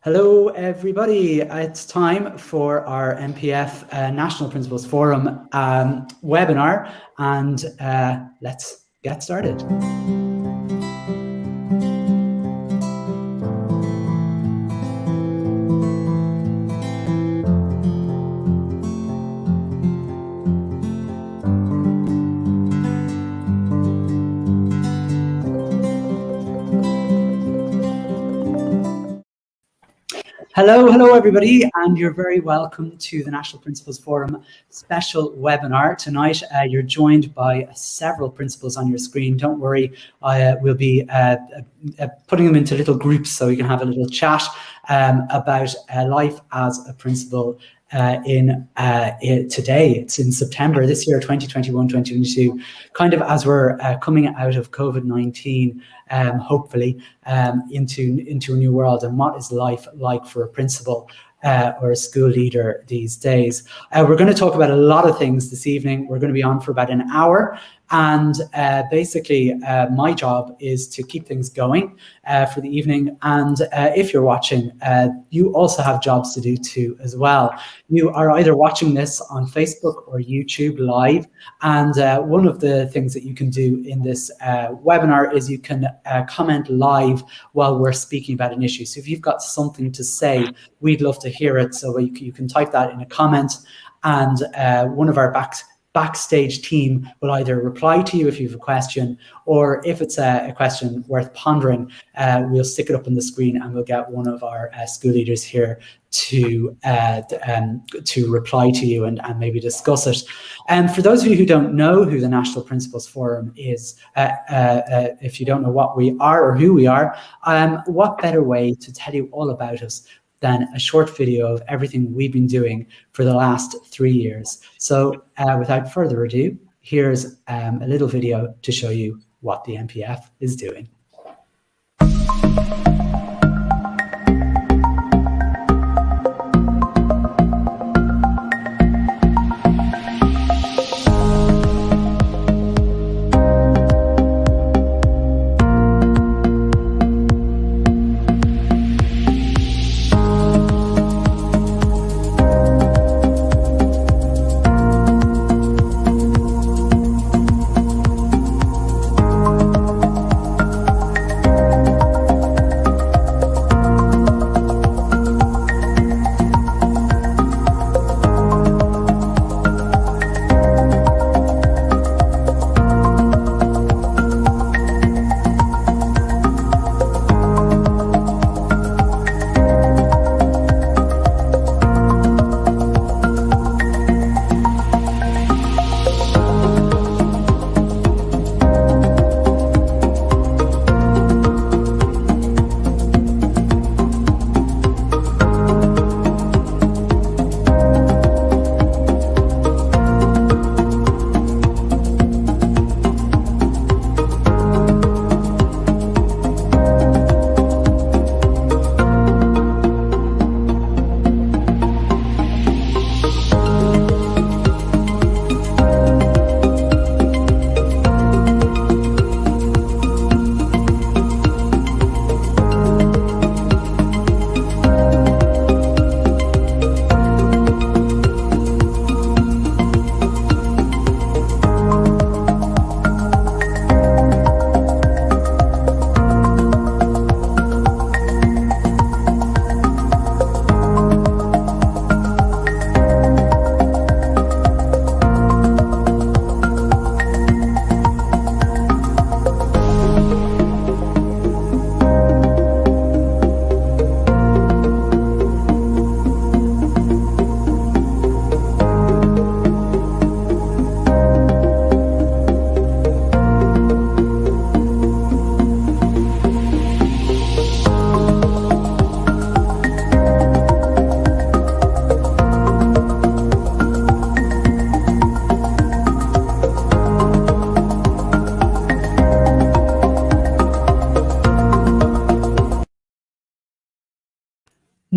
Hello, everybody. It's time for our MPF National Principals Forum webinar, and let's get started. Hello, everybody, and you're very welcome to the National Principals Forum special webinar. Tonight, you're joined by several principals on your screen. Don't worry, we'll be putting them into little groups so you can have a little chat about life as a principal today. It's in September this year, 2021-2022, kind of as we're coming out of COVID-19, hopefully into a new world, and what is life like for a principal or a school leader these days. We're going to talk about a lot of things this evening. We're going to be on for about an hour, and basically my job is to keep things going for the evening. And if you're watching, you also have jobs to do too as well. You are either watching this on Facebook or YouTube live, and one of the things that you can do in this webinar is you can comment live while we're speaking about an issue. So if you've got something to say, we'd love to hear it. So you can type that in a comment, and one of our backstage team will either reply to you if you have a question, or if it's a question worth pondering, we'll stick it up on the screen and we'll get one of our school leaders here to reply to you and maybe discuss it. And for those of you who don't know who the National Principals Forum is, if you don't know what we are or who we are, what better way to tell you all about us than a short video of everything we've been doing for the last 3 years. So without further ado, here's a little video to show you what the MPF is doing.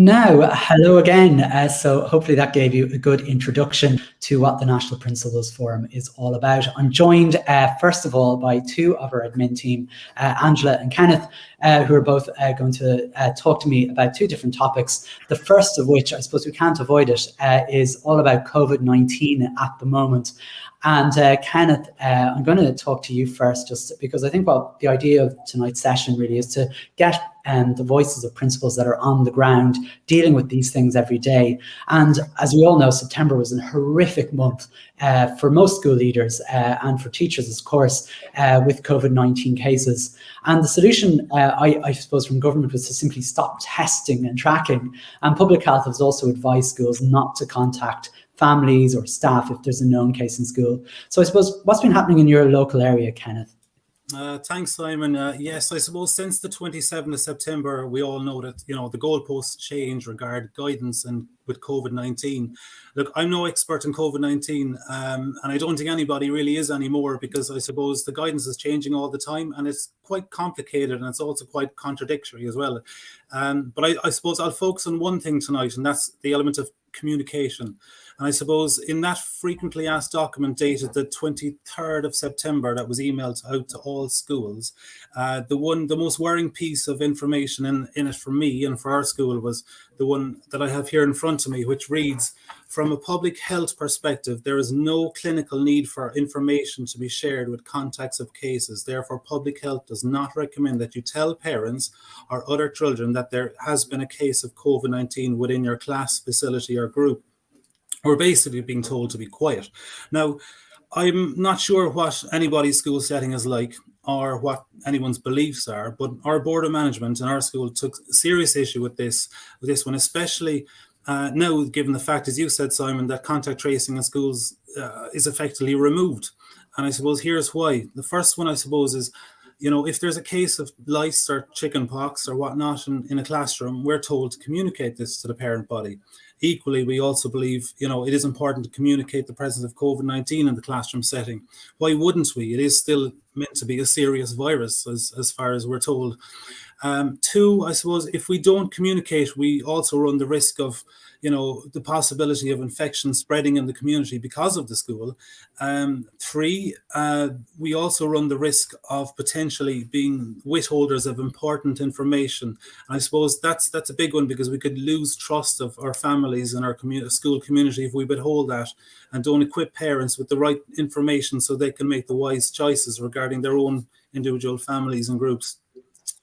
Now, hello again. So hopefully that gave you a good introduction to what the National Principals Forum is all about. I'm joined, first of all, by two of our admin team, Angela and Kenneth, who are both going to talk to me about two different topics. The first of which, I suppose we can't avoid it, is all about COVID-19 at the moment. And Kenneth, I'm going to talk to you first, just because I think what the idea of tonight's session really is to get the voices of principals that are on the ground dealing with these things every day. And as we all know, September was a horrific month for most school leaders and for teachers, of course, with COVID-19 cases. And the solution, I suppose, from government was to simply stop testing and tracking. And public health has also advised schools not to contact families or staff if there's a known case in school. So I suppose, what's been happening in your local area, Kenneth? Thanks, Simon. Yes, I suppose since the 27th of September, we all know that, the goalposts change regarding guidance and with COVID-19. Look, I'm no expert in COVID-19, and I don't think anybody really is anymore, because I suppose the guidance is changing all the time, and it's quite complicated, and it's also quite contradictory as well. But I suppose I'll focus on one thing tonight, and that's the element of communication. And I suppose in that frequently asked document dated the 23rd of September that was emailed out to all schools, the most worrying piece of information in it for me and for our school was the one that I have here in front of me, which reads, "From a public health perspective, there is no clinical need for information to be shared with contacts of cases. Therefore, public health does not recommend that you tell parents or other children that there has been a case of COVID-19 within your class, facility or group." We're basically being told to be quiet. Now, I'm not sure what anybody's school setting is like or what anyone's beliefs are, but our board of management in our school took serious issue with this one, especially now, given the fact, as you said, Simon, that contact tracing in schools is effectively removed. And I suppose here's why. The first one, I suppose, is, if there's a case of lice or chicken pox or whatnot in a classroom, we're told to communicate this to the parent body. Equally, we also believe, it is important to communicate the presence of COVID-19 in the classroom setting. Why wouldn't we? It is still meant to be a serious virus, as far as we're told. Two, I suppose, if we don't communicate, we also run the risk of, the possibility of infection spreading in the community because of the school. Three, we also run the risk of potentially being withholders of important information. And I suppose that's a big one, because we could lose trust of our families and our school community if we withhold that and don't equip parents with the right information so they can make the wise choices regarding their own individual families and groups.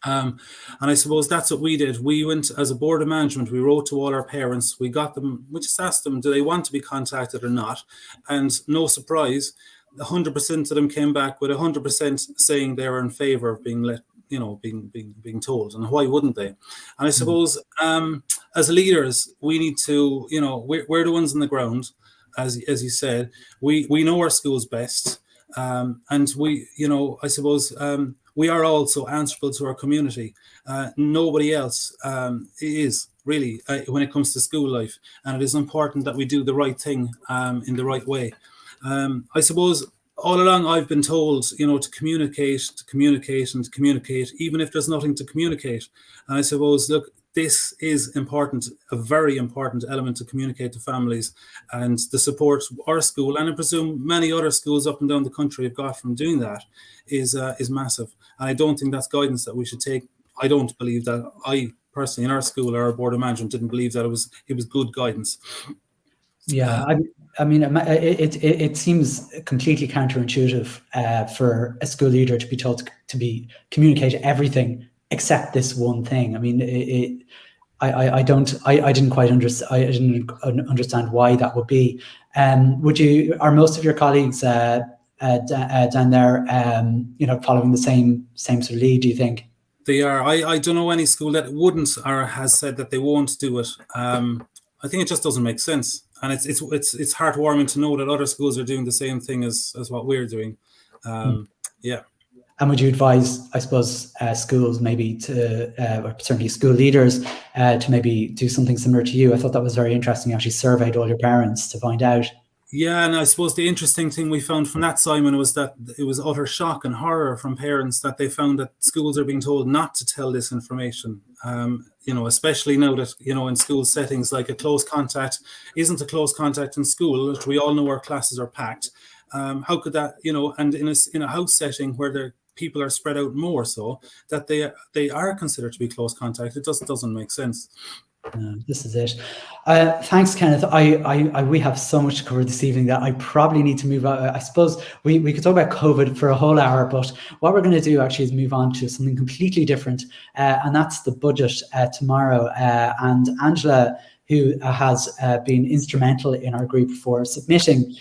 And I suppose that's what we did. We went as a board of management, we wrote to all our parents, we just asked them, do they want to be contacted or not? And no surprise, 100% of them came back with 100% saying they were in favor of being let, being told. And why wouldn't they? And I suppose as leaders, we need to, we're the ones on the ground, as you said, we know our schools best. And we, I suppose, we are also answerable to our community. Nobody else is really when it comes to school life. And it is important that we do the right thing in the right way. I suppose all along I've been told, to communicate, even if there's nothing to communicate. And I suppose, look, this is important, a very important element to communicate to families, and the support our school, and I presume many other schools up and down the country have got from doing that, is massive. And I don't think that's guidance that we should take. I don't believe that. I personally, in our school, our board of management didn't believe that it was good guidance. Yeah, I mean, it seems completely counterintuitive for a school leader to be told to communicate everything except this one thing. I mean, I didn't quite understand. I didn't understand why that would be. Are most of your colleagues down there, following the same sort of lead, do you think? They are. I don't know any school that wouldn't or has said that they won't do it. I think it just doesn't make sense, and it's heartwarming to know that other schools are doing the same thing as what we're doing. Yeah. And would you advise, I suppose, schools maybe or certainly school leaders, to maybe do something similar to you? I thought that was very interesting. You actually surveyed all your parents to find out. Yeah, and I suppose the interesting thing we found from that, Simon, was that it was utter shock and horror from parents that they found that schools are being told not to tell this information. Especially now that, in school settings, like a close contact isn't a close contact in school, which we all know our classes are packed. How could that, and in a house setting where people are spread out more, so that they are considered to be close contact, it just doesn't make sense. No, this is it. Thanks, Kenneth. We have so much to cover this evening that I probably need to move on. I suppose we could talk about COVID for a whole hour, but what we're going to do actually is move on to something completely different, and that's the budget tomorrow. And Angela, who has been instrumental in our group for submitting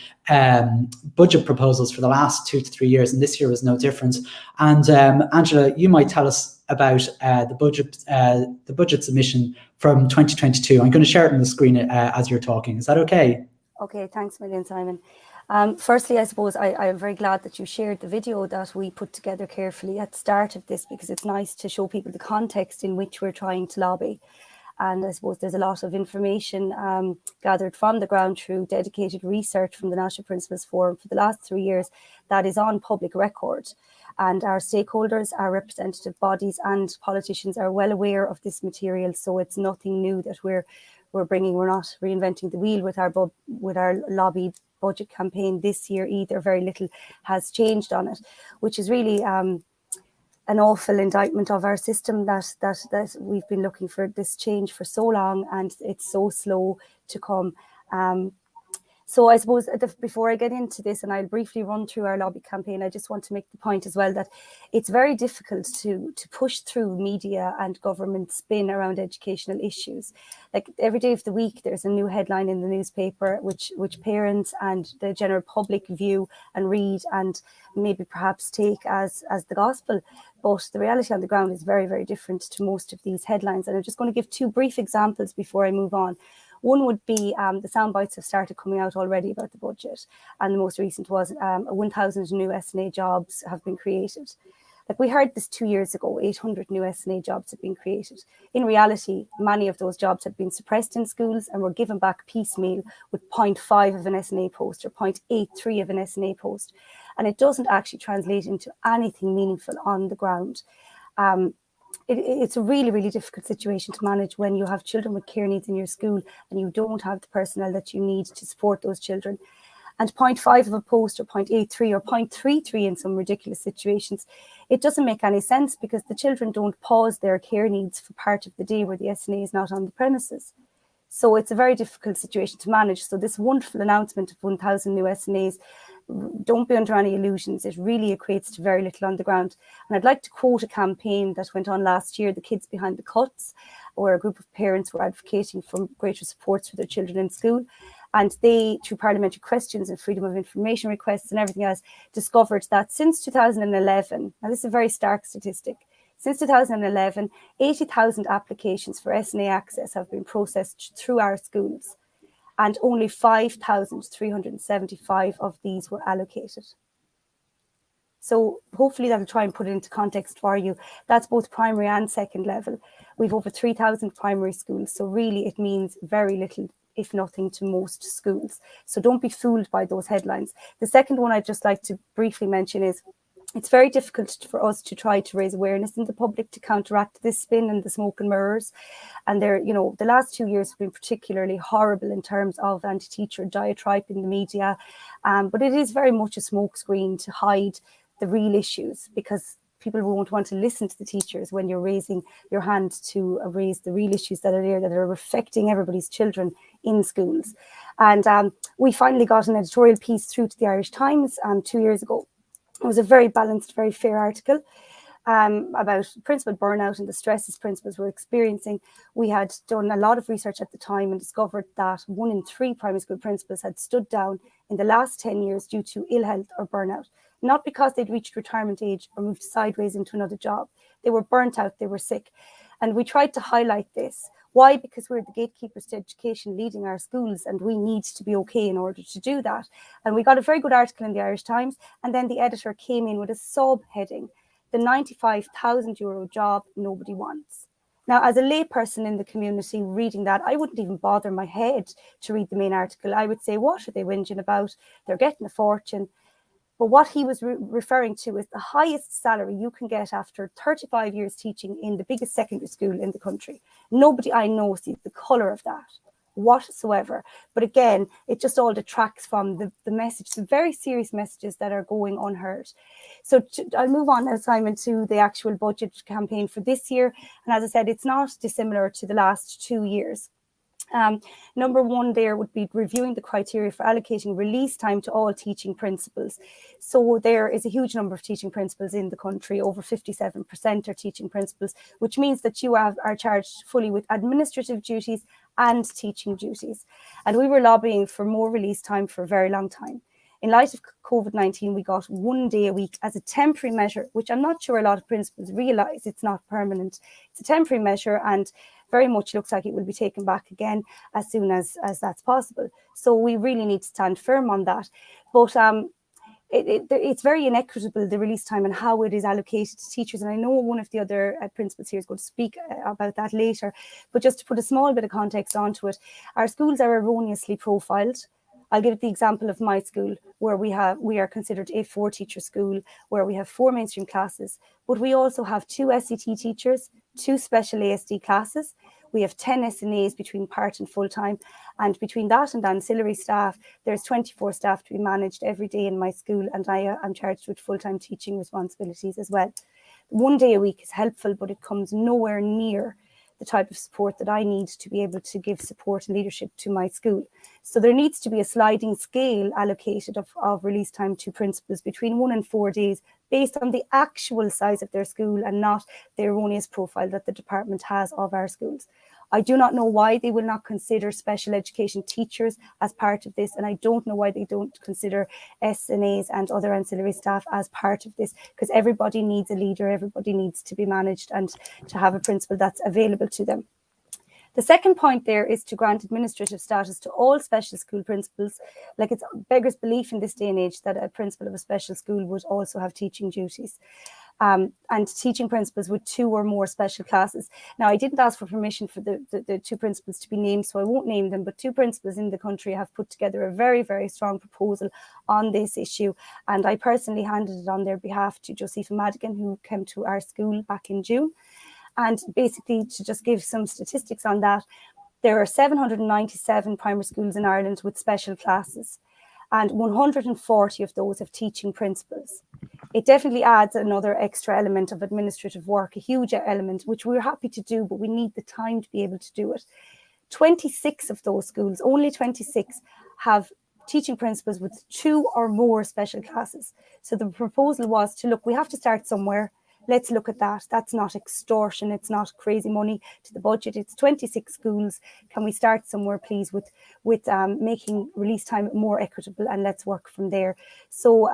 budget proposals for the last 2 to 3 years, and this year was no different. And Angela, you might tell us about the budget submission from 2022. I'm going to share it on the screen as you're talking. Is that okay? Okay, thanks a million, Simon. Firstly, I suppose I'm very glad that you shared the video that we put together carefully at the start of this, because it's nice to show people the context in which we're trying to lobby. And I suppose there's a lot of information gathered from the ground through dedicated research from the National Principals Forum for the last 3 years that is on public record. And our stakeholders, our representative bodies and politicians are well aware of this material. So it's nothing new that we're bringing. We're not reinventing the wheel with our lobby budget campaign this year either. Very little has changed on it, which is really an awful indictment of our system that we've been looking for this change for so long and it's so slow to come. So I suppose before I get into this, and I'll briefly run through our lobby campaign, I just want to make the point as well that it's very difficult to push through media and government spin around educational issues. Like every day of the week, there's a new headline in the newspaper which parents and the general public view and read and maybe perhaps take as the gospel. But the reality on the ground is very, very different to most of these headlines. And I'm just going to give 2 brief examples before I move on. One would be the sound bites have started coming out already about the budget. And the most recent was 1,000 new SNA jobs have been created. Like we heard this 2 years ago, 800 new SNA jobs have been created. In reality, many of those jobs have been suppressed in schools and were given back piecemeal with 0.5 of an SNA post or 0.83 of an SNA post. And it doesn't actually translate into anything meaningful on the ground. It's a really, really difficult situation to manage when you have children with care needs in your school and you don't have the personnel that you need to support those children. And 0.5 of a post or 0.83 or 0.33 in some ridiculous situations, it doesn't make any sense because the children don't pause their care needs for part of the day where the SNA is not on the premises. So it's a very difficult situation to manage. So this wonderful announcement of 1,000 new SNAs, don't be under any illusions. It really equates to very little on the ground. And I'd like to quote a campaign that went on last year, the Kids Behind the Cuts, where a group of parents were advocating for greater supports for their children in school. And they, through parliamentary questions and freedom of information requests and everything else, discovered that since 2011, now this is a very stark statistic, since 2011, 80,000 applications for SNA access have been processed through our schools, and only 5,375 of these were allocated. So hopefully that'll try and put it into context for you. That's both primary and second level. We've over 3,000 primary schools, so really it means very little, if nothing, to most schools. So don't be fooled by those headlines. The second one I'd just like to briefly mention is it's very difficult for us to try to raise awareness in the public to counteract this spin and the smoke and mirrors. And the last 2 years have been particularly horrible in terms of anti-teacher diatribe in the media. But it is very much a smokescreen to hide the real issues, because people won't want to listen to the teachers when you're raising your hand to raise the real issues that are there, that are affecting everybody's children in schools. And we finally got an editorial piece through to the Irish Times 2 years ago. It was a very balanced, very fair article about principal burnout and the stresses principals were experiencing. We had done a lot of research at the time and discovered that 1 in 3 primary school principals had stood down in the last 10 years due to ill health or burnout, not because they'd reached retirement age or moved sideways into another job. They were burnt out, they were sick. And we tried to highlight this. Why? Because we're the gatekeepers to education leading our schools, and we need to be okay in order to do that. And we got a very good article in the Irish Times, and then the editor came in with a subheading, the €95,000 job nobody wants. Now, as a layperson in the community reading that, I wouldn't even bother my head to read the main article. I would say, what are they whinging about? They're getting a fortune. But what he was referring to is the highest salary you can get after 35 years teaching in the biggest secondary school in the country. Nobody I know sees the colour of that whatsoever. But again, it just all detracts from the message, the very serious messages that are going unheard. So I'll move on now, Simon, to the actual budget campaign for this year. And as I said, it's not dissimilar to the last 2 years. Number one there would be reviewing the criteria for allocating release time to all teaching principals. So there is a huge number of teaching principals in the country, over 57% are teaching principals, which means that you are charged fully with administrative duties and teaching duties. And we were lobbying for more release time for a very long time. In light of COVID-19, we got 1 day a week as a temporary measure, which I'm not sure a lot of principals realise it's not permanent. It's a temporary measure and very much looks like it will be taken back again as soon as that's possible. So we really need to stand firm on that. But it's very inequitable, the release time and how it is allocated to teachers. And I know one of the other principals here is going to speak about that later. But just to put a small bit of context onto it, our schools are erroneously profiled. I'll give the example of my school, where we are considered a 4-teacher school, where we have 4 mainstream classes, but we also have 2 SET teachers, 2 special ASD classes. We have 10 SNAs between part and full-time, and between that and ancillary staff, there's 24 staff to be managed every day in my school, and I am charged with full-time teaching responsibilities as well. 1 day a week is helpful, but it comes nowhere near the type of support that I need to be able to give support and leadership to my school. So there needs to be a sliding scale allocated of release time to principals between 1 and 4 days based on the actual size of their school and not the erroneous profile that the department has of our schools. I do not know why they will not consider special education teachers as part of this, and I don't know why they don't consider SNAs and other ancillary staff as part of this, because everybody needs a leader, everybody needs to be managed and to have a principal that's available to them. The second point there is to grant administrative status to all special school principals. Like, it's beggars belief in this day and age that a principal of a special school would also have teaching duties. And teaching principals with 2 or more special classes. Now, I didn't ask for permission for the 2 principals to be named, so I won't name them, but 2 principals in the country have put together a very, very strong proposal on this issue. And I personally handed it on their behalf to Josepha Madigan, who came to our school back in June. And basically, to just give some statistics on that, there are 797 primary schools in Ireland with special classes, and 140 of those have teaching principals. It definitely adds another extra element of administrative work, a huge element, which we're happy to do, but we need the time to be able to do it. 26 of those schools, only 26, have teaching principals with 2 or more special classes. So the proposal was to look, we have to start somewhere. Let's look at that. That's not extortion. It's not crazy money to the budget. It's 26 schools. Can we start somewhere, please, with making release time more equitable, and let's work from there. So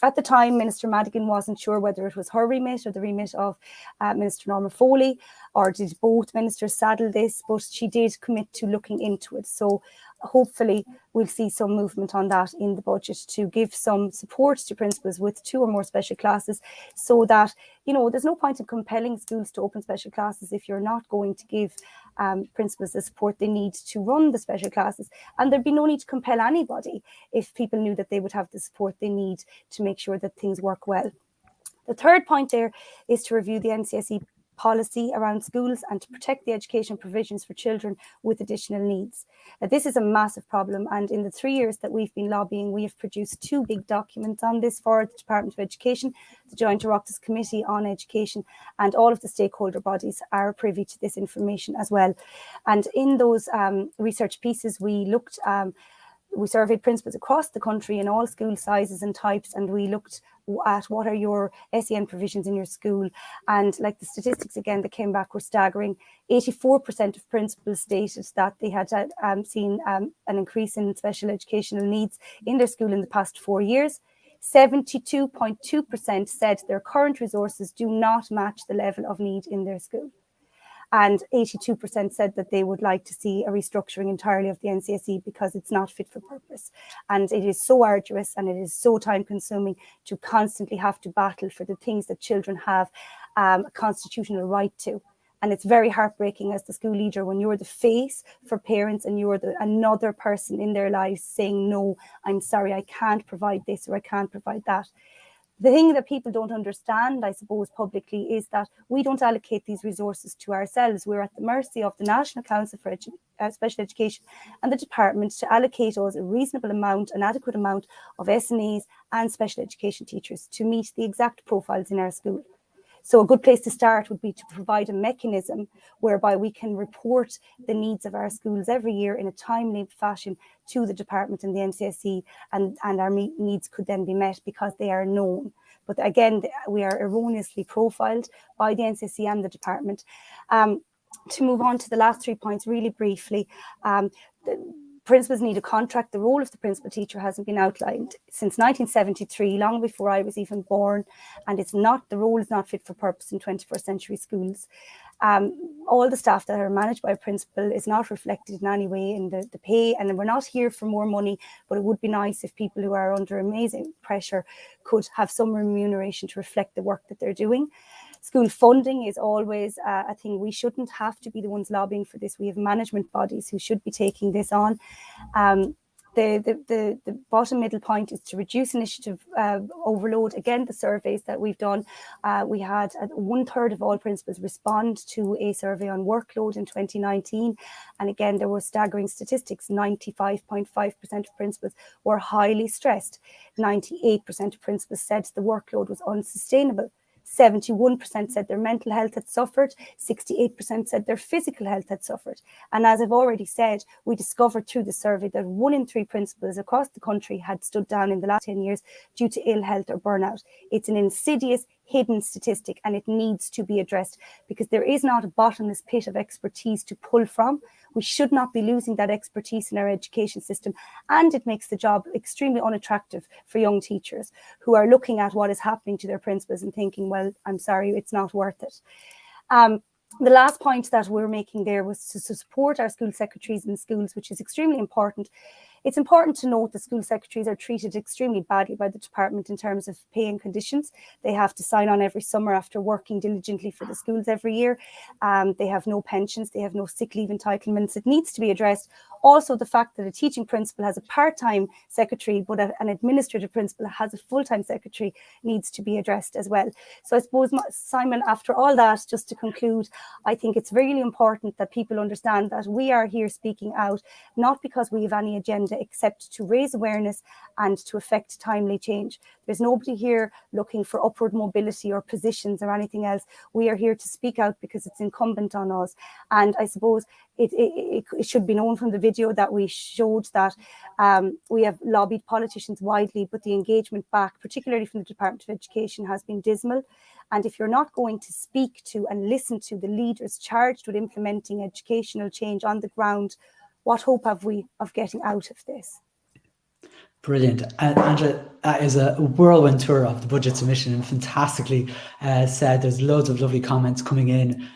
at the time, Minister Madigan wasn't sure whether it was her remit or the remit of Minister Norma Foley, or did both ministers saddle this, but she did commit to looking into it. So hopefully we'll see some movement on that in the budget to give some support to principals with 2 or more special classes, so that, you know, there's no point in compelling schools to open special classes if you're not going to give principals the support they need to run the special classes. And there'd be no need to compel anybody if people knew that they would have the support they need to make sure that things work well. The third point there is to review the NCSE policy around schools and to protect the education provisions for children with additional needs. Now, this is a massive problem, and in the 3 years that we've been lobbying, we have produced 2 big documents on this for the Department of Education, the Joint Oireachtas Committee on Education, and all of the stakeholder bodies are privy to this information as well. And in those research pieces, we looked we surveyed principals across the country in all school sizes and types, and we looked at what are your SEN provisions in your school. And like, the statistics again that came back were staggering. 84% of principals stated that they had seen an increase in special educational needs in their school in the past 4 years. 72.2% said their current resources do not match the level of need in their school. And 82% said that they would like to see a restructuring entirely of the NCSE because it's not fit for purpose. And it is so arduous and it is so time consuming to constantly have to battle for the things that children have a constitutional right to. And it's very heartbreaking as the school leader when you're the face for parents and you're another person in their lives saying, no, I'm sorry, I can't provide this or I can't provide that. The thing that people don't understand, I suppose, publicly is that we don't allocate these resources to ourselves. We're at the mercy of the National Council for Special Education and the department to allocate us a reasonable amount, an adequate amount of SNAs and special education teachers to meet the exact profiles in our school. So a good place to start would be to provide a mechanism whereby we can report the needs of our schools every year in a timely fashion to the department and the NCSE, and our needs could then be met because they are known. But again, we are erroneously profiled by the NCSE and the department. To move on to the last 3 points really briefly, principals need a contract. The role of the principal teacher hasn't been outlined since 1973, long before I was even born, and the role is not fit for purpose in 21st century schools. All the staff that are managed by a principal is not reflected in any way in the pay, and we're not here for more money, but it would be nice if people who are under amazing pressure could have some remuneration to reflect the work that they're doing. School funding is always a thing. We shouldn't have to be the ones lobbying for this. We have management bodies who should be taking this on. The bottom middle point is to reduce initiative overload. Again, the surveys that we've done, we had 1/3 of all principals respond to a survey on workload in 2019. And again, there were staggering statistics. 95.5% of principals were highly stressed. 98% of principals said the workload was unsustainable. 71% said their mental health had suffered, 68% said their physical health had suffered. And as I've already said, we discovered through the survey that 1 in 3 principals across the country had stood down in the last 10 years due to ill health or burnout. It's an insidious, hidden statistic, and it needs to be addressed because there is not a bottomless pit of expertise to pull from. We should not be losing that expertise in our education system, and it makes the job extremely unattractive for young teachers who are looking at what is happening to their principals and thinking, well, I'm sorry, it's not worth it. The last point that we're making there was to support our school secretaries in schools, which is extremely important. It's important to note that school secretaries are treated extremely badly by the department in terms of pay and conditions. They have to sign on every summer after working diligently for the schools every year. They have no pensions, they have no sick leave entitlements. It needs to be addressed. Also, the fact that a teaching principal has a part-time secretary, but an administrative principal has a full-time secretary needs to be addressed as well. So I suppose, Simon, after all that, just to conclude, I think it's really important that people understand that we are here speaking out, not because we have any agenda except to raise awareness and to effect timely change. There's nobody here looking for upward mobility or positions or anything else. We are here to speak out because it's incumbent on us. And I suppose it should be known from the video that we showed that we have lobbied politicians widely, but the engagement back, particularly from the Department of Education, has been dismal. And if you're not going to speak to and listen to the leaders charged with implementing educational change on the ground, what hope have we of getting out of this? Brilliant. Angela, that is a whirlwind tour of the budget submission, and fantastically said. There's loads of lovely comments coming in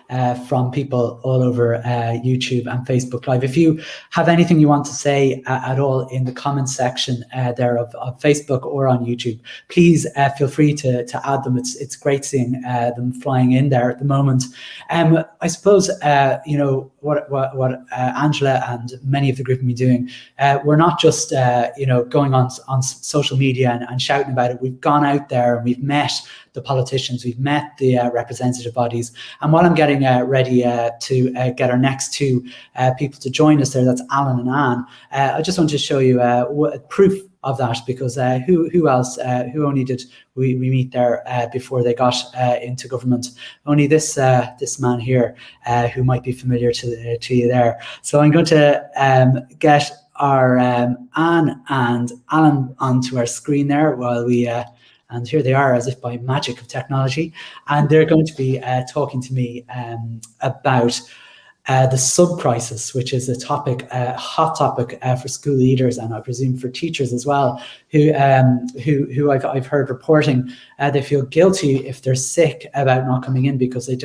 from people all over YouTube and Facebook Live. If you have anything you want to say at all in the comments section there of Facebook or on YouTube, please feel free to add them. It's great seeing them flying in there at the moment. I suppose, you know, what Angela and many of the group have been doing, we're not just, you know, going on social media and shouting about it. We've gone out there and we've met the politicians, we've met the representative bodies. And while I'm getting ready to get our next two people to join us there, that's Alan and Anne, I just wanted to show you proof of that, because who else, who only did we meet there before they got into government? Only this man here, who might be familiar to you there. So I'm going to get our Anne and Alan onto our screen there while we and here they are, as if by magic of technology, and they're going to be talking to me about the sub-crisis, which is a topic, hot topic for school leaders, and I presume for teachers as well, who I've heard reporting they feel guilty if they're sick about not coming in because they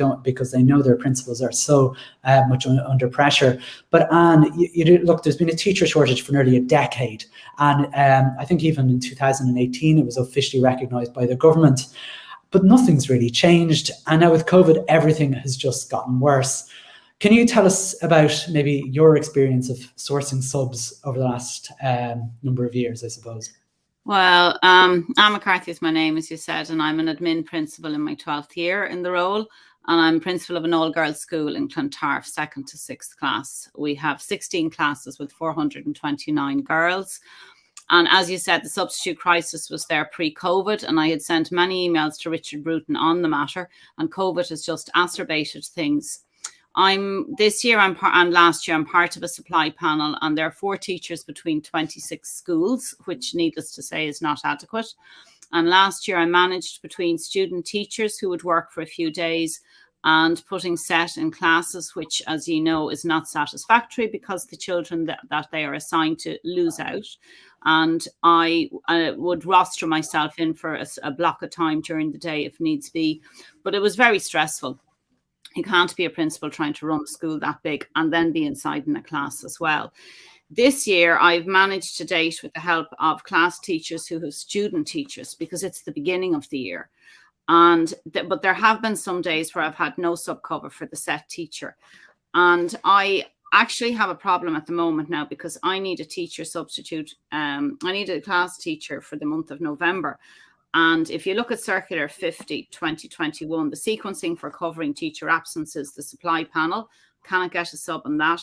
know their principals are so much under pressure. But Anne, look, there's been a teacher shortage for nearly a decade, and I think even in 2018 it was officially recognised by the government. but nothing's really changed. And now with COVID, everything has just gotten worse. Can you tell us about maybe your experience of sourcing subs over the last number of years, I suppose? Well, Anne McCarthy is my name, as you said, and I'm an admin principal in my 12th year in the role. And I'm principal of an all-girls school in Clontarf, 2nd to 6th class. We have 16 classes with 429 girls. And as you said, the substitute crisis was there pre-COVID, and I had sent many emails to Richard Bruton on the matter, and COVID has just exacerbated things. This year and last year, I'm part of a supply panel, and there are 4 teachers between 26 schools, which needless to say is not adequate. And last year I managed between student teachers who would work for a few days and putting set in classes, which, as you know, is not satisfactory because the children that they are assigned to lose out. And I would roster myself in for a block of time during the day if needs be. But it was very stressful. You can't be a principal trying to run a school that big and then be inside in a class as well. This year, I've managed to date with the help of class teachers who have student teachers, because it's the beginning of the year. But there have been some days where I've had no sub cover for the set teacher. And I actually have a problem at the moment now because I need a teacher substitute. I need a class teacher for the month of November. And if you look at Circular 50/2021, the sequencing for covering teacher absences, the supply panel cannot get a sub on that.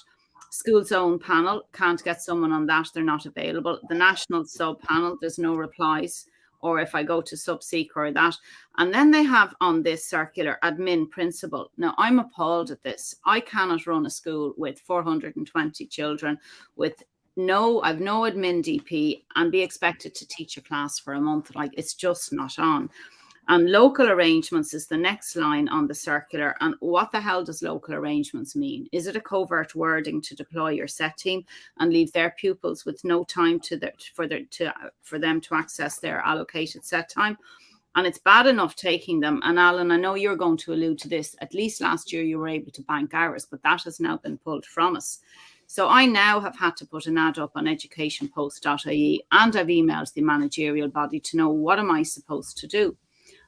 School's own panel can't get someone on that, they're not available. The national sub panel, there's no replies, or if I go to Subseeker or that. And then they have on this circular admin principal. Now, I'm appalled at this. I cannot run a school with 420 children with I've no admin DP and be expected to teach a class for a month. Like, it's just not on. And local arrangements is the next line on the circular. And what the hell does local arrangements mean? Is it a covert wording to deploy your set team and leave their pupils with no time for them to access their allocated set time? And it's bad enough taking them. And Alan, I know you're going to allude to this. At least last year you were able to bank hours, but that has now been pulled from us. So I now have had to put an ad up on educationpost.ie, and I've emailed the managerial body to know, what am I supposed to do?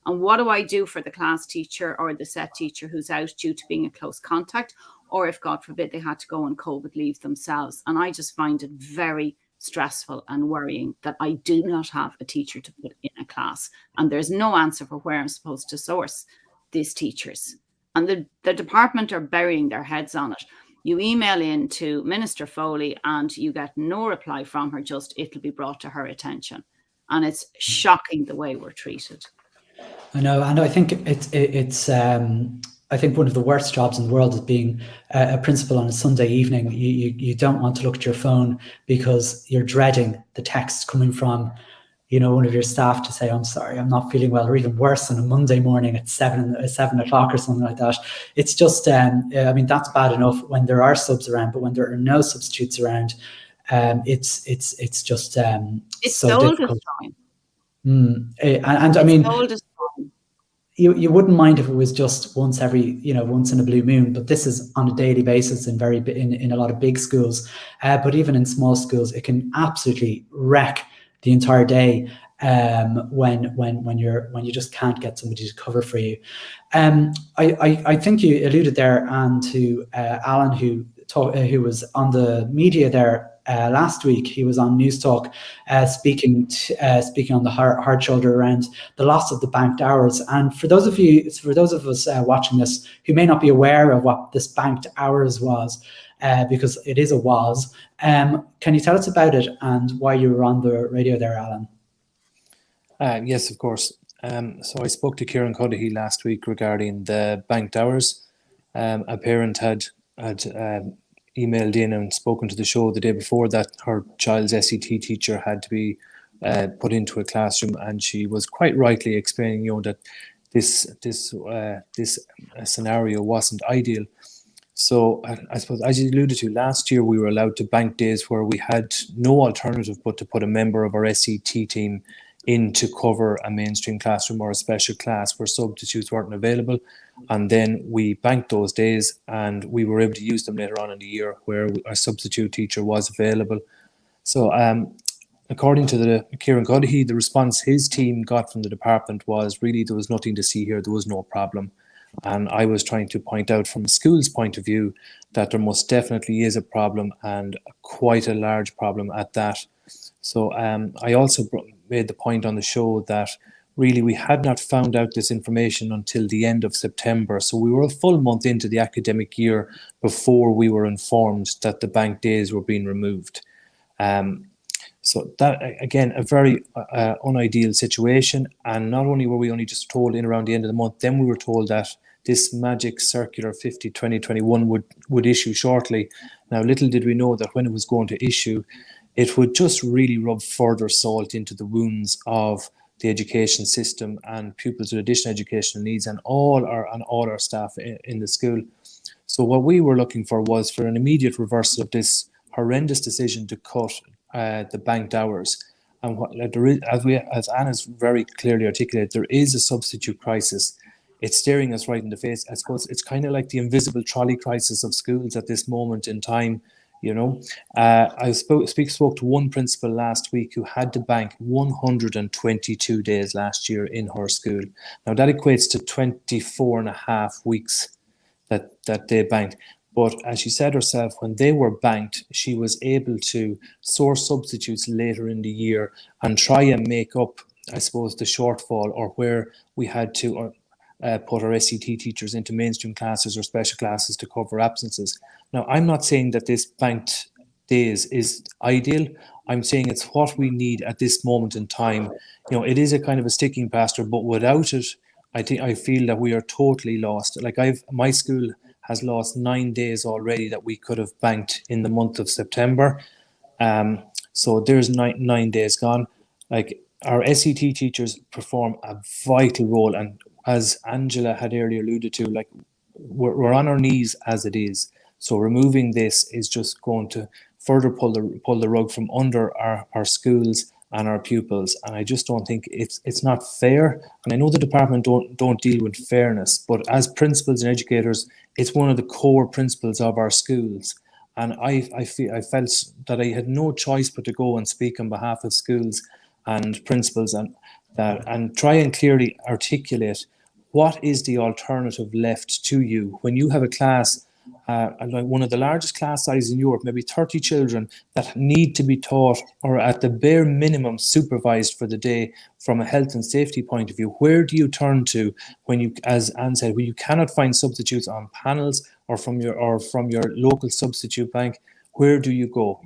And what do I do for the class teacher or the set teacher who's out due to being a close contact, or if, God forbid, they had to go on COVID leave themselves? And I just find it very stressful and worrying that I do not have a teacher to put in a class. And there's no answer for where I'm supposed to source these teachers. And the department are burying their heads on it. You email in to Minister Foley and you get no reply from her, just it'll be brought to her attention. And it's shocking the way we're treated. I know, and I think it's I think one of the worst jobs in the world is being a principal on a Sunday evening. You don't want to look at your phone because you're dreading the texts coming from, one of your staff to say, I'm sorry, I'm not feeling well, or even worse, on a Monday morning at 7 o'clock or something like that. It's just, that's bad enough when there are subs around, but when there are no substitutes around, it's just it's so difficult. And I mean, you wouldn't mind if it was just once in a blue moon, but this is on a daily basis in a lot of big schools. But even in small schools, it can absolutely wreck the entire day when you just can't get somebody to cover for you. I think you alluded there and to Alan, who was on the media there last week. He was on News Talk speaking on the hard shoulder around the loss of the banked hours. And for those of us watching this who may not be aware of what this banked hours was, because it is a was, can you tell us about it and why you were on the radio there, Alan? Yes, of course. So I spoke to Kieran Cudahy last week regarding the banked hours. A parent had emailed in and spoken to the show the day before that her child's SET teacher had to be put into a classroom, and she was quite rightly explaining, that this scenario wasn't ideal. So I suppose, as you alluded to, last year we were allowed to bank days where we had no alternative but to put a member of our SET team in to cover a mainstream classroom or a special class where substitutes weren't available. And then we banked those days and we were able to use them later on in the year where our substitute teacher was available. So according to the Kieran Cuddihy, the response his team got from the department was really there was nothing to see here, there was no problem. And I was trying to point out from a school's point of view that there most definitely is a problem, and quite a large problem at that. So I also made the point on the show that really we had not found out this information until the end of September. So we were a full month into the academic year before we were informed that the bank days were being removed. So that, again, a very unideal situation. And not only were we only just told in around the end of the month, then we were told that this magic circular 50/2021 would issue shortly. Now, little did we know that when it was going to issue, it would just really rub further salt into the wounds of the education system and pupils with additional educational needs and all our staff in the school. So what we were looking for was for an immediate reversal of this horrendous decision to cut the banked hours. And as Anna's very clearly articulated, there is a substitute crisis. It's staring us right in the face. I suppose it's kind of like the invisible trolley crisis of schools at this moment in time. You know, I spoke to one principal last week who had to bank 122 days last year in her school. Now that equates to 24 and a half weeks that they banked. But as she said herself, when they were banked, she was able to source substitutes later in the year and try and make up, I suppose, the shortfall, or where we had to put our SET teachers into mainstream classes or special classes to cover absences. Now, I'm not saying that this banked days is ideal. I'm saying it's what we need at this moment in time. You know, it is a kind of a sticking plaster, but without it, I feel that we are totally lost. Like my school has lost 9 days already that we could have banked in the month of September. So there's 9 days gone. Like, our SET teachers perform a vital role, and as Angela had earlier alluded to, like, we're on our knees as it is. So removing this is just going to further pull the rug from under our schools and our pupils, and I just don't think it's not fair. And I know the department don't deal with fairness, but as principals and educators, it's one of the core principles of our schools. And I felt that I had no choice but to go and speak on behalf of schools and principals and try and clearly articulate what is the alternative left to you when you have a class, like one of the largest class sizes in Europe, maybe 30 children that need to be taught or at the bare minimum supervised for the day from a health and safety point of view. Where do you turn to when you, as Anne said, when you cannot find substitutes on panels or from your local substitute bank? Where do you go?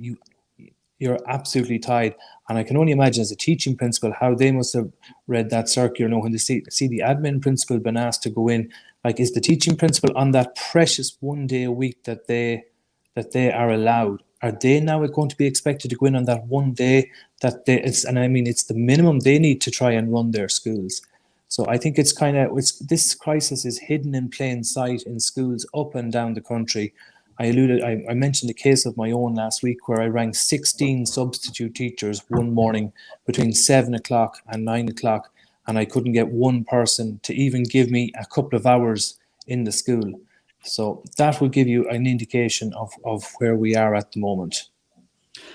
You're absolutely tied. And I can only imagine as a teaching principal how they must have read that circular, when they see the admin principal been asked to go in. Like, is the teaching principal on that precious 1 day a week that they are allowed? Are they now going to be expected to go in on that 1 day it's the minimum they need to try and run their schools. So I think this crisis is hidden in plain sight in schools up and down the country. I mentioned a case of my own last week where I rang 16 substitute teachers one morning between 7 o'clock and 9 o'clock, and I couldn't get one person to even give me a couple of hours in the school. So that will give you an indication of where we are at the moment.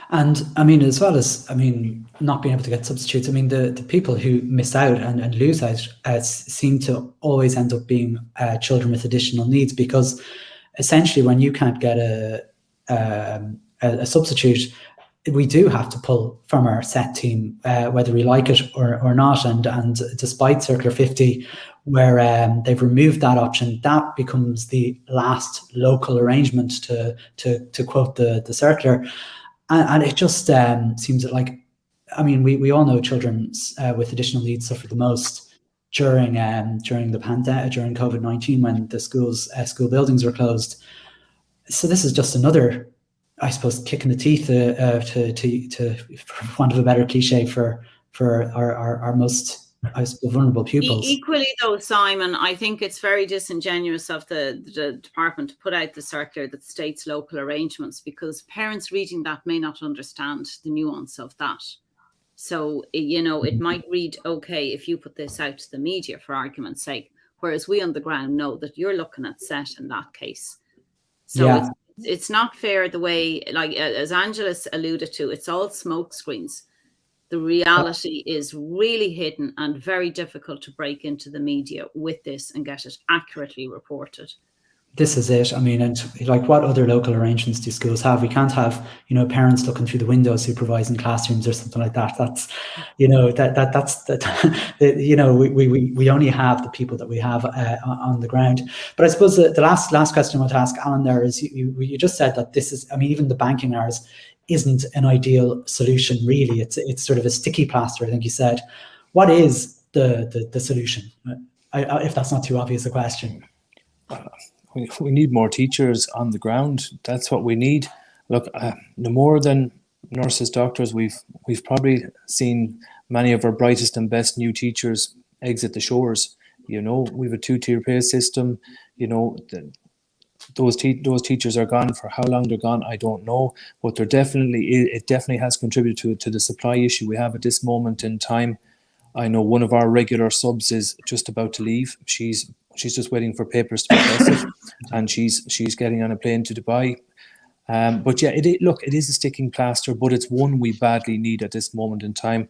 And I mean, as well as, not being able to get substitutes, the people who miss out and lose out seem to always end up being children with additional needs, because essentially when you can't get a substitute, we do have to pull from our set team, whether we like it or not. And despite Circular 50, where they've removed that option, that becomes the last local arrangement, to quote the circular. And it just seems that, like, we all know children with additional needs suffer the most during the pandemic, during COVID-19, when the school buildings were closed. So this is just another, I suppose, kick in the teeth, to for want of a better cliche, for our most, I suppose, vulnerable pupils. Equally though, Simon, I think it's very disingenuous of the department to put out the circular that states local arrangements, because parents reading that may not understand the nuance of that. So, it might read okay if you put this out to the media, for argument's sake, whereas we on the ground know that you're looking at set in that case. So yeah. It's not fair the way, like, as Angela alluded to, it's all smoke screens. The reality is really hidden and very difficult to break into the media with this and get it accurately reported. This is it. I mean, and like, what other local arrangements do schools have? We can't have, parents looking through the window supervising classrooms or something like that. That's, we only have the people that we have on the ground. But I suppose the last question I want to ask Alan there is, you just said that this is, I mean, even the banking hours isn't an ideal solution, really. It's sort of a sticky plaster, I think you said. What is the solution? If that's not too obvious a question. We need more teachers on the ground. That's what we need. Look, no more than nurses, doctors, we've probably seen many of our brightest and best new teachers exit the shores. We have a 2-tier pay system. Those teachers are gone. For how long they're gone, I don't know. But it definitely has contributed to the supply issue we have at this moment in time. I know one of our regular subs is just about to leave. She's just waiting for papers to be tested, and she's getting on a plane to Dubai. But yeah, it is a sticking plaster, but it's one we badly need at this moment in time.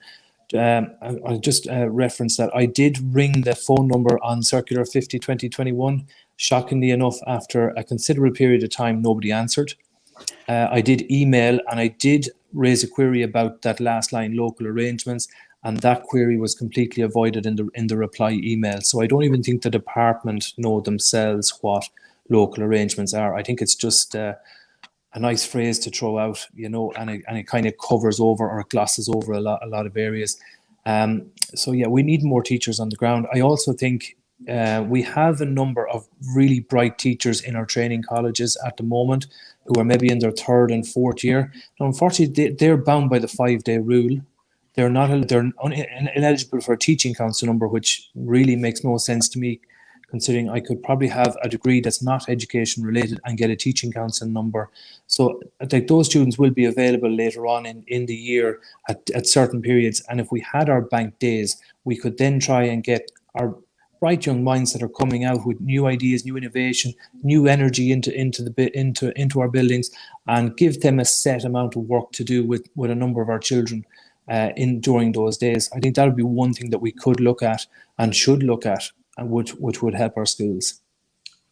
I'll just reference that I did ring the phone number on Circular 50/2021. Shockingly enough, after a considerable period of time, nobody answered. I did email, and I did raise a query about that last line, local arrangements, and that query was completely avoided in the reply email. So I don't even think the department know themselves what local arrangements are. I think it's just a nice phrase to throw out, and it kind of covers over or glosses over a lot of areas. So yeah, we need more teachers on the ground. I also think we have a number of really bright teachers in our training colleges at the moment who are maybe in their 3rd and 4th year. Now, unfortunately, they're bound by the 5-day rule. They're ineligible for a teaching council number, which really makes no sense to me, considering I could probably have a degree that's not education related and get a teaching council number. So I think those students will be available later on in the year at certain periods. And if we had our bank days, we could then try and get our bright young minds that are coming out with new ideas, new innovation, new energy into our buildings, and give them a set amount of work to do with a number of our children during those days. I think that would be one thing that we could look at and should look at, and which would help our schools.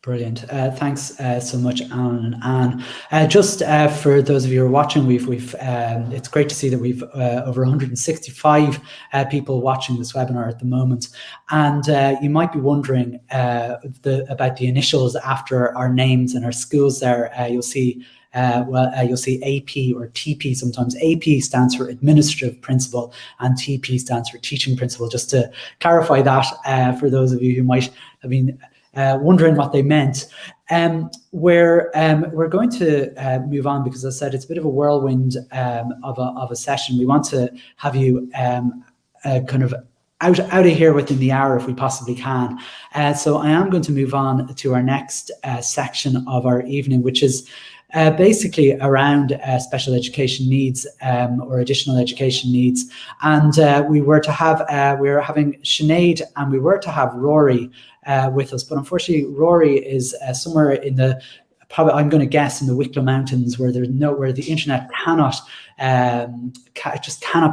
Brilliant. Thanks so much, Alan and Anne. Just for those of you who are watching, we've it's great to see that we've over 165 people watching this webinar at the moment. And you might be wondering about the initials after our names and our schools there. You'll see you'll see AP or TP sometimes. AP stands for Administrative Principal and TP stands for Teaching Principal, just to clarify that for those of you who might have been wondering what they meant. We're going to move on, because as I said, it's a bit of a whirlwind of a session. We want to have you kind of out of here within the hour if we possibly can. So I am going to move on to our next section of our evening, which is basically around special education needs or additional education needs. And we were having Sinead and we were to have Rory with us, but unfortunately Rory is somewhere in the, probably I'm going to guess, in the Wicklow Mountains, where where the internet cannot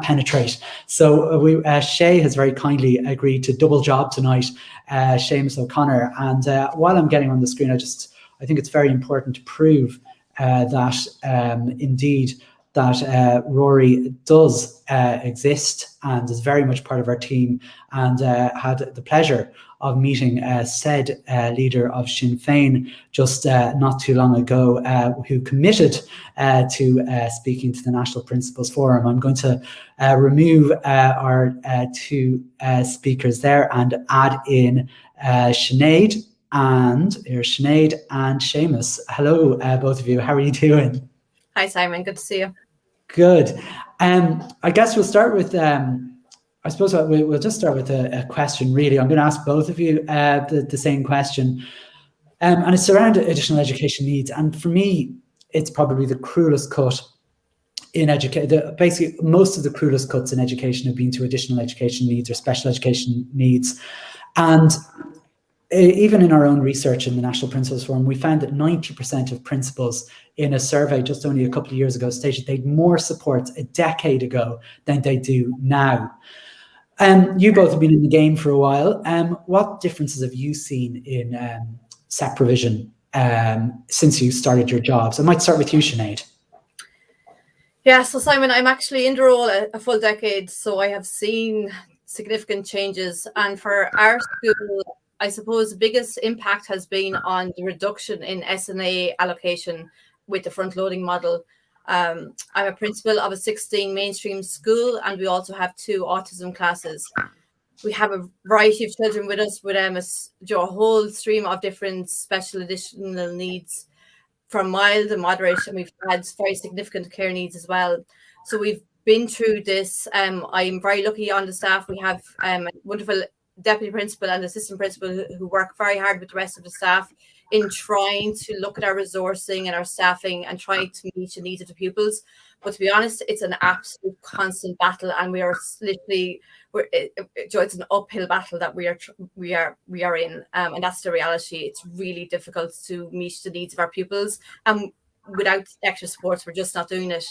penetrate. So Shay has very kindly agreed to double job tonight, Seamus O'Connor. And while I'm getting on the screen, I think it's very important to prove that indeed that Rory does exist and is very much part of our team, and had the pleasure of meeting said leader of Sinn Féin just not too long ago, who committed to speaking to the National Principals Forum. I'm going to remove our two speakers there and add in Sinead and Seamus. Hello, both of you. How are you doing? Hi, Simon. Good to see you. Good. I guess we'll start with, I suppose we'll just start with a question, really. I'm going to ask both of you the same question. And it's around additional education needs. And for me, it's probably the cruelest cut in education. Basically, most of the cruelest cuts in education have been to additional education needs or special education needs. And even in our own research in the National Principals Forum, we found that 90% of principals in a survey just only a couple of years ago stated they'd more support a decade ago than they do now. You both have been in the game for a while. What differences have you seen in SEP provision since you started your jobs? I might start with you, Sinead. Yeah, so Simon, I'm actually in the role a full decade, so I have seen significant changes. And for our school, I suppose the biggest impact has been on the reduction in SNA allocation with the front-loading model. I'm a principal of a 16 mainstream school, and we also have 2 autism classes. We have a variety of children with us with a whole stream of different special additional needs, from mild and moderate, and we've had very significant care needs as well. So we've been through this. I'm very lucky on the staff. We have a wonderful deputy principal and assistant principal who work very hard with the rest of the staff in trying to look at our resourcing and our staffing and trying to meet the needs of the pupils. But to be honest, it's an absolute constant battle, and we are literally, it's an uphill battle that we are in, and that's the reality. It's really difficult to meet the needs of our pupils, and without extra supports, we're just not doing it.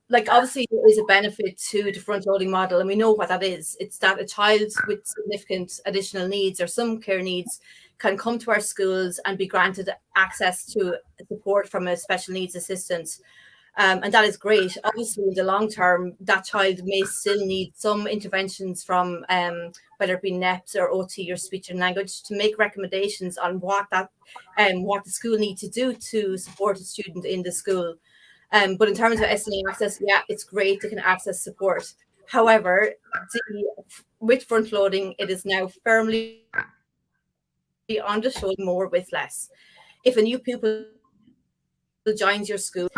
Like, obviously there is a benefit to the front loading model, and we know what that is. It's that a child with significant additional needs or some care needs can come to our schools and be granted access to support from a special needs assistant. And that is great. Obviously, in the long term, that child may still need some interventions from whether it be NEPS or OT or speech and language to make recommendations on what the school needs to do to support a student in the school. But in terms of SNA access, yeah, it's great they can access support. However, with front loading, it is now firmly on the show, more with less. If a new pupil joins your school,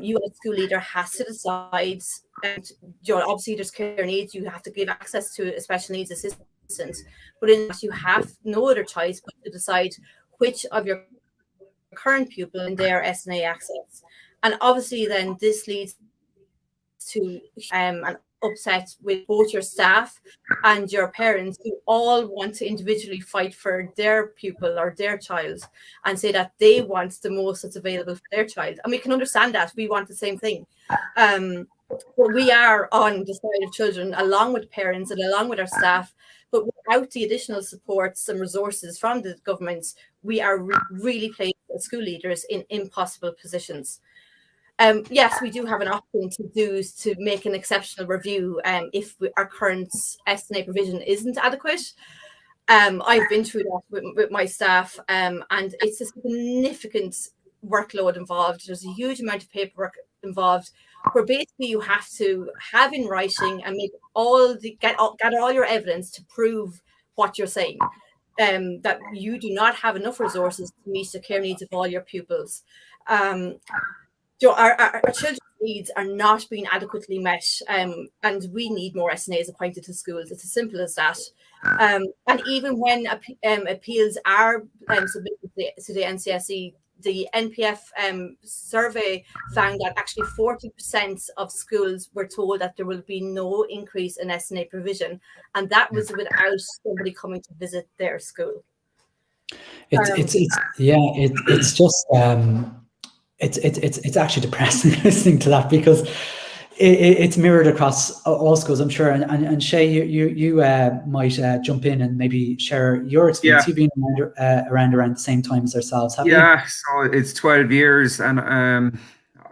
you as a school leader has to decide, obviously there's care needs, you have to give access to a special needs assistant, but in that you have no other choice but to decide which of your current pupil in their SNA access. And obviously then this leads to an upset with both your staff and your parents, who all want to individually fight for their pupil or their child and say that they want the most that's available for their child. And we can understand that. We want the same thing. But we are on the side of children along with parents and along with our staff. But without the additional supports and resources from the government, we are really placed as school leaders in impossible positions. Yes, we do have an option to make an exceptional review if our current SNA provision isn't adequate. I've been through that with my staff, and it's a significant workload involved. There's a huge amount of paperwork involved, where basically you have to have in writing and make gather all your evidence to prove what you're saying. That you do not have enough resources to meet the care needs of all your pupils. Our children's needs are not being adequately met, and we need more SNAs appointed to schools. It's as simple as that. And even when appeals are submitted to the NCSE, the NPF survey found that actually 40% of schools were told that there will be no increase in SNA provision, and that was without somebody coming to visit their school. It's just. It's actually depressing listening to that, because it's mirrored across all schools, I'm sure. And Shay, you might jump in and maybe share your experience. Yeah. You've been around the same time as ourselves, have you? Yeah, so it's 12 years, and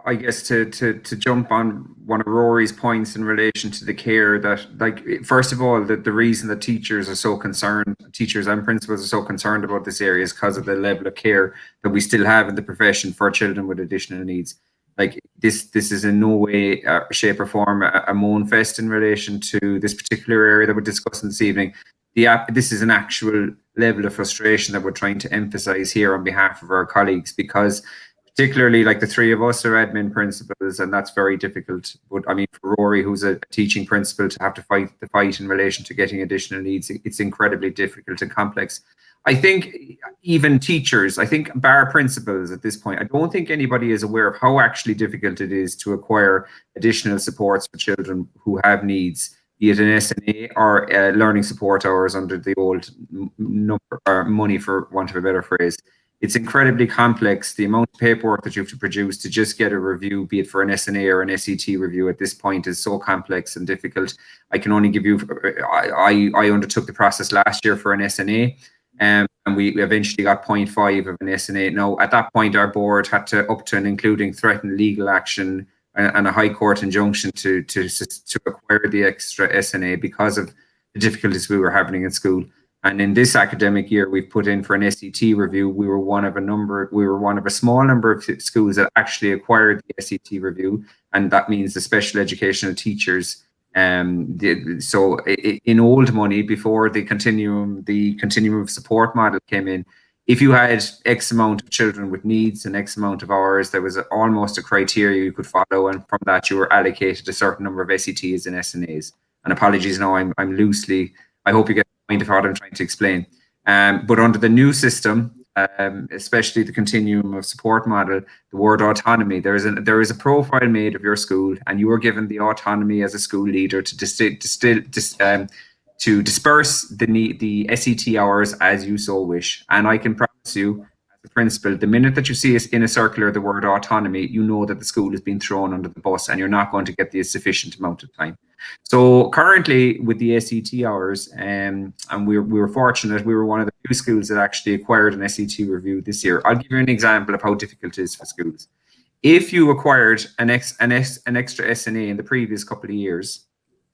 I guess to jump on one of Rory's points in relation to the care, that, like, first of all, the reason that teachers and principals are so concerned about this area is because of the level of care that we still have in the profession for children with additional needs. Like, this is in no way, shape or form a moan fest in relation to this particular area that we're discussing this evening. This is an actual level of frustration that we're trying to emphasize here on behalf of our colleagues, because particularly, like, the three of us are admin principals, and that's very difficult. But I mean, for Rory, who's a teaching principal, to have to fight the fight in relation to getting additional needs, it's incredibly difficult and complex. I think even teachers, I think bar principals at this point, I don't think anybody is aware of how actually difficult it is to acquire additional supports for children who have needs be it an SNA or learning support hours under the old number or money, for want of a better phrase. It's incredibly complex. The amount of paperwork that you have to produce to just get a review, be it for an SNA or an SET review at this point, is so complex and difficult. I can only give you, I undertook the process last year for an SNA, and we eventually got 0.5 of an SNA. Now, at that point, our board had to, up to and including threaten legal action and a high court injunction to acquire the extra SNA because of the difficulties we were having in school. And in this academic year, we've put in for an SET review. We were one of a small number of schools that actually acquired the SET review, and that means the special educational teachers. So in old money, before the continuum of support model came in, if you had X amount of children with needs and X amount of hours, there was almost a criteria you could follow, and from that you were allocated a certain number of SETs and SNAs. And apologies, now I'm loosely. I hope you get the point of what I'm trying to explain. But under the new system, especially the continuum of support model, the word autonomy, there is a profile made of your school, and you are given the autonomy as a school leader to disperse the SET hours as you so wish. And I can promise you, as a principal, the minute that you see in a circular the word autonomy, you know that the school has been thrown under the bus and you're not going to get the sufficient amount of time. So currently with the SET hours, and we were fortunate, we were one of the few schools that actually acquired an SET review this year. I'll give you an example of how difficult it is for schools. If you acquired an extra SNA in the previous couple of years,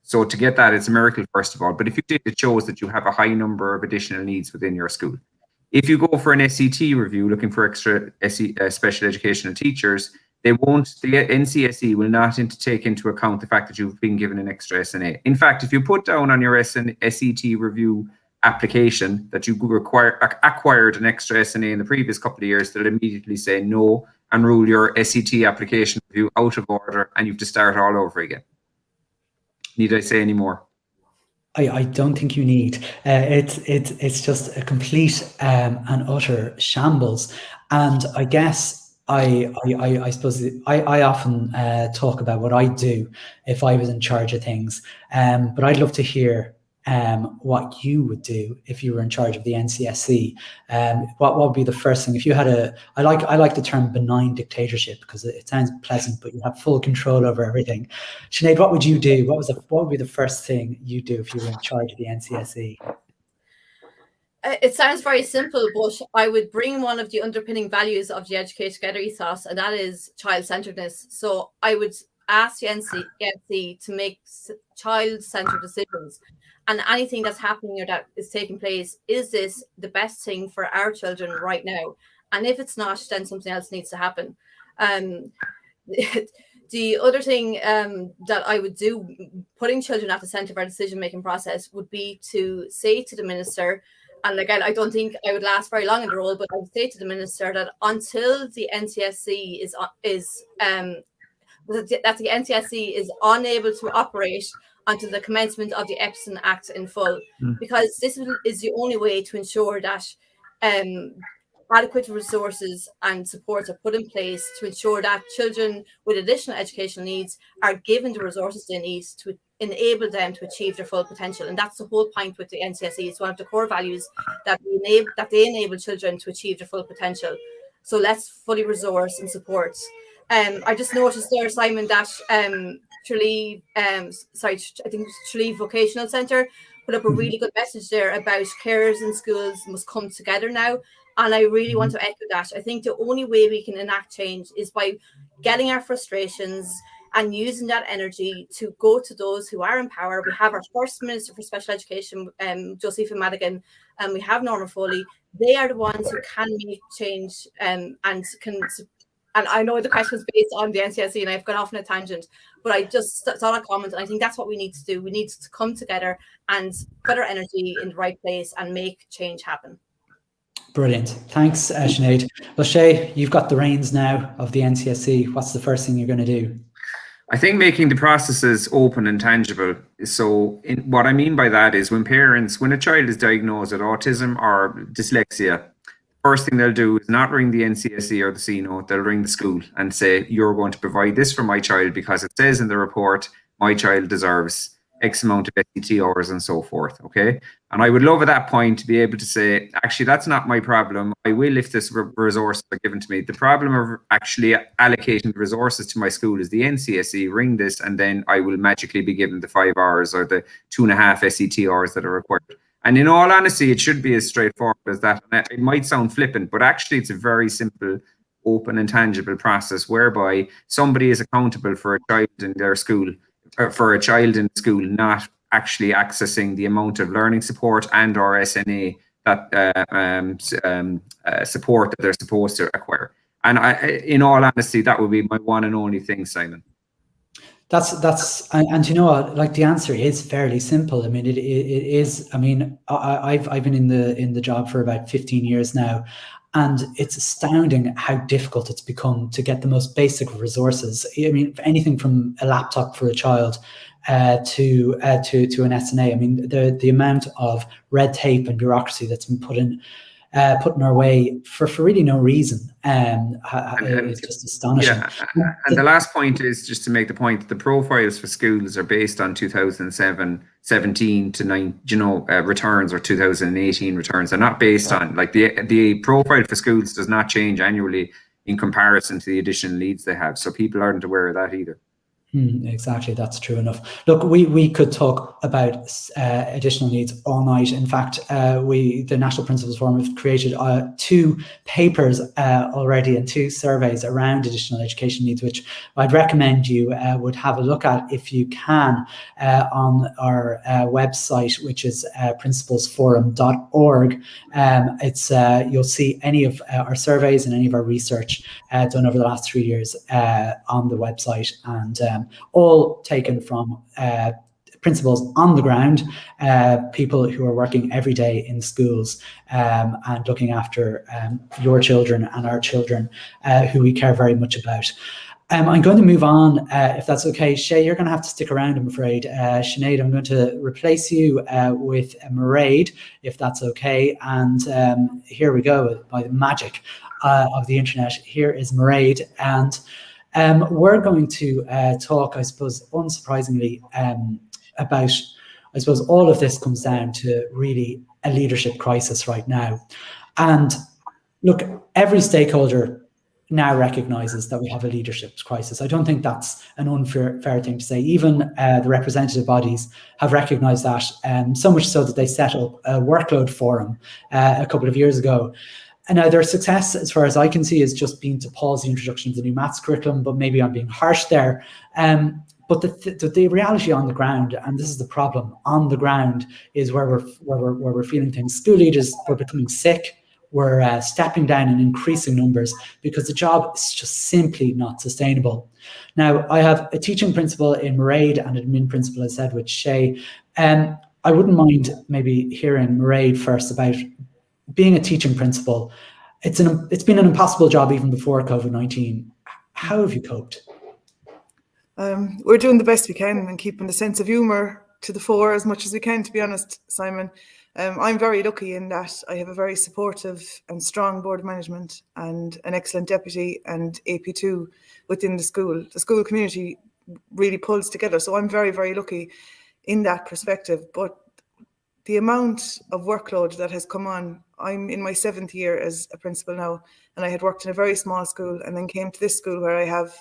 so to get that, it's a miracle, first of all. But if you did, it shows that you have a high number of additional needs within your school. If you go for an SET review looking for extra special educational teachers, the NCSE will not take into account the fact that you've been given an extra SNA. In fact, if you put down on your SET review application that you acquired an extra SNA in the previous couple of years, they'll immediately say no and rule your SET application review out of order, and you have to start all over again. Need I say any more? I don't think you need. It's just a complete and utter shambles. And I guess I suppose I often talk about what I'd do if I was in charge of things. But I'd love to hear what you would do if you were in charge of the NCSE. What would be the first thing if you had I like the term benign dictatorship because it sounds pleasant, but you have full control over everything. Sinead, what would you do? What would be the first thing you do if you were in charge of the NCSE? It sounds very simple, but I would bring one of the underpinning values of the Educate Together ethos, and that is child-centeredness. So I would ask the NCSE to make child-centered decisions. And anything that's happening or that is taking place, is this the best thing for our children right now? And if it's not, then something else needs to happen. The other thing that I would do, putting children at the centre of our decision-making process, would be to say to the minister, and again, I don't think I would last very long in the role, but I would say to the minister that until the NCSE that the NCSE is unable to operate until the commencement of the Epson Act in full, because this is the only way to ensure that adequate resources and supports are put in place to ensure that children with additional educational needs are given the resources they need to enable them to achieve their full potential. And that's the whole point with the NCSE. It's one of the core values that they enable children to achieve their full potential. So let's fully resource and support. I just noticed there, Simon, that Tralee Vocational Centre put up a really good message there about carers in schools must come together now. And I really want to echo that. I think the only way we can enact change is by getting our frustrations and using that energy to go to those who are in power. We have our first Minister for Special Education, Josepha Madigan, and we have Norma Foley. They are the ones who can make change and can. And I know the question was based on the NCSE, and I've gone off on a tangent, but I just thought a comment, and I think that's what we need to do. We need to come together and put our energy in the right place and make change happen. Brilliant. Thanks, Sinead. Well, Shay, you've got the reins now of the NCSE. What's the first thing you're going to do? I think making the processes open and tangible. So what I mean by that is when a child is diagnosed with autism or dyslexia, first thing they'll do is not ring the NCSE or the C-note, they'll ring the school and say, you're going to provide this for my child because it says in the report, my child deserves X amount of SET hours and so forth, okay? And I would love at that point to be able to say, actually, that's not my problem. I will if this resources are given to me. The problem of actually allocating the resources to my school is the NCSE, ring this, and then I will magically be given the 5 hours or the 2.5 SET hours that are required. And in all honesty, it should be as straightforward as that. And it might sound flippant, but actually it's a very simple, open and tangible process whereby somebody is accountable for a child in their school, for a child in school not actually accessing the amount of learning support and or SNA that support that they're supposed to acquire. And in all honesty, that would be my one and only thing, Simon. And you know what, like the answer is fairly simple. I mean, it is. I mean, I've been in the job for about 15 years now, and it's astounding how difficult it's become to get the most basic resources. I mean, anything from a laptop for a child to an SNA. I mean, the amount of red tape and bureaucracy that's been put in our way for really no reason. It's just astonishing. Yeah, and the last point is just to make the point that the profiles for schools are based on 2017 to 9, returns or 2018 returns. They're not based on, like, the profile for schools does not change annually in comparison to the additional needs they have. So people aren't aware of that either. Exactly, that's true enough. Look, we could talk about additional needs all night. In fact, the National Principals Forum, have created 2 papers already and 2 surveys around additional education needs, which I'd recommend you would have a look at if you can on our website, which is principalsforum.org. You'll see any of our surveys and any of our research done over the last 3 years on the website, and all taken from principals on the ground, people who are working every day in schools and looking after your children and our children, who we care very much about. I'm going to move on, if that's okay. Shay, you're going to have to stick around, I'm afraid. Sinead, I'm going to replace you with Mairead, if that's okay. And here we go, by the magic of the internet. Here is Mairead, and we're going to talk, I suppose, unsurprisingly, about, I suppose, all of this comes down to really a leadership crisis right now. And look, every stakeholder now recognises that we have a leadership crisis. I don't think that's an unfair thing to say. Even the representative bodies have recognised that, so much so that they set up a workload forum a couple of years ago. And now their success, as far as I can see, is just been to pause the introduction of the new maths curriculum, but maybe I'm being harsh there. But the reality on the ground, and this is the problem on the ground, is where we're feeling things. School leaders were becoming sick. We're stepping down in increasing numbers because the job is just simply not sustainable. Now, I have a teaching principal in Mairead and an admin principal, as said, with Shay. I wouldn't mind maybe hearing Mairead first about being a teaching principal. It's been an impossible job even before COVID-19. How have you coped? We're doing the best we can and keeping the sense of humour to the fore as much as we can, to be honest, Simon. I'm very lucky in that I have a very supportive and strong board of management and an excellent deputy and AP2 within the school. The school community really pulls together, so I'm very, very lucky in that perspective. But the amount of workload that has come on, I'm in my 7th year as a principal now, and I had worked in a very small school and then came to this school where I have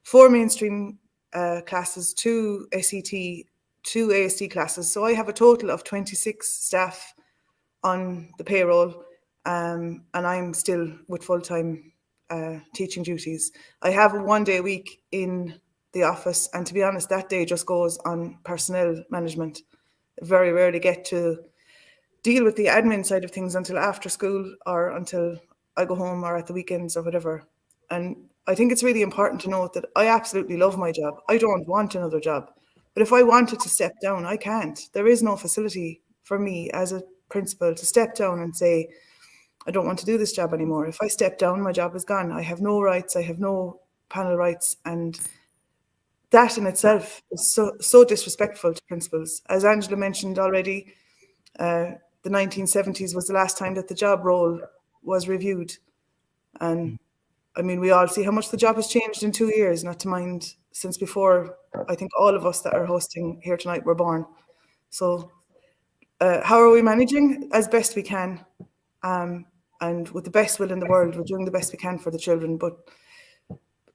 4 mainstream classes, 2 SET, 2 ASD classes. So I have a total of 26 staff on the payroll, and I'm still with full-time teaching duties. I have a 1 day a week in the office, and to be honest, that day just goes on personnel management. Very rarely get to deal with the admin side of things until after school or until I go home or at the weekends or whatever. And I think it's really important to note that I absolutely love my job. I don't want another job. But if I wanted to step down, I can't. There is no facility for me as a principal to step down and say, I don't want to do this job anymore. If I step down, my job is gone. I have no rights. I have no panel rights. And that in itself is so disrespectful to principals. As Angela mentioned already, the 1970s was the last time that the job role was reviewed. And I mean, we all see how much the job has changed in 2 years, not to mind since before I think all of us that are hosting here tonight were born. So how are we managing? As best we can. And with the best will in the world, we're doing the best we can for the children, but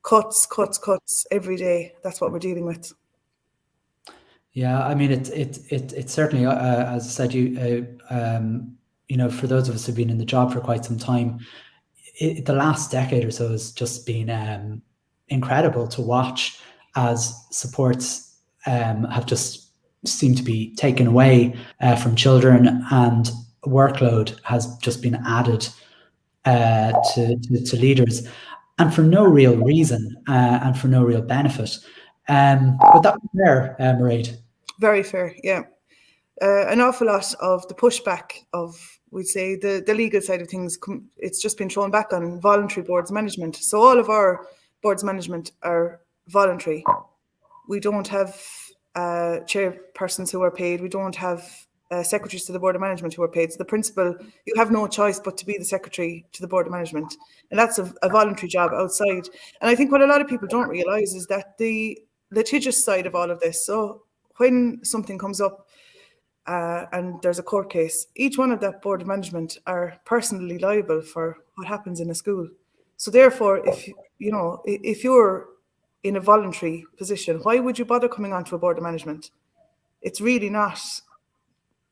cuts every day. That's what we're dealing with. Yeah, I mean, it's certainly, as I said, you know, for those of us who've been in the job for quite some time, the last decade or so has just been incredible to watch as supports have just seemed to be taken away from children, and workload has just been added to leaders, and for no real reason and for no real benefit. But that was fair, Mairead. Very fair, yeah. An awful lot of the pushback of, we'd say, the legal side of things, it's just been thrown back on voluntary boards management. So all of our boards management are voluntary. We don't have chairpersons who are paid. We don't have secretaries to the board of management who are paid. So the principal, you have no choice but to be the secretary to the board of management. And that's a voluntary job outside. And I think what a lot of people don't realise is that the litigious side of all of this, so when something comes up and there's a court case, each one of that board of management are personally liable for what happens in a school. So therefore, if you're in a voluntary position, why would you bother coming onto a board of management? It's really not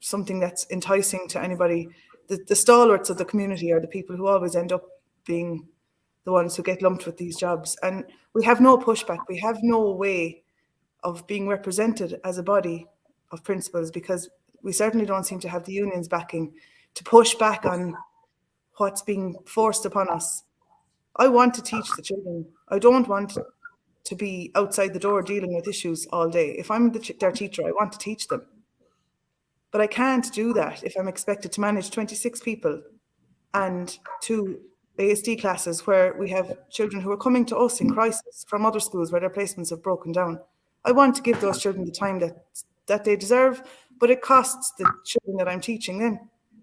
something that's enticing to anybody. The stalwarts of the community are the people who always end up being the ones who get lumped with these jobs. And we have no pushback. We have no way of being represented as a body of principals, because we certainly don't seem to have the union's backing to push back on what's being forced upon us. I want to teach the children. I don't want to be outside the door dealing with issues all day. If I'm their teacher, I want to teach them. But I can't do that if I'm expected to manage 26 people and 2 ASD classes where we have children who are coming to us in crisis from other schools where their placements have broken down. I want to give those children the time that they deserve, but it costs the children that I'm teaching then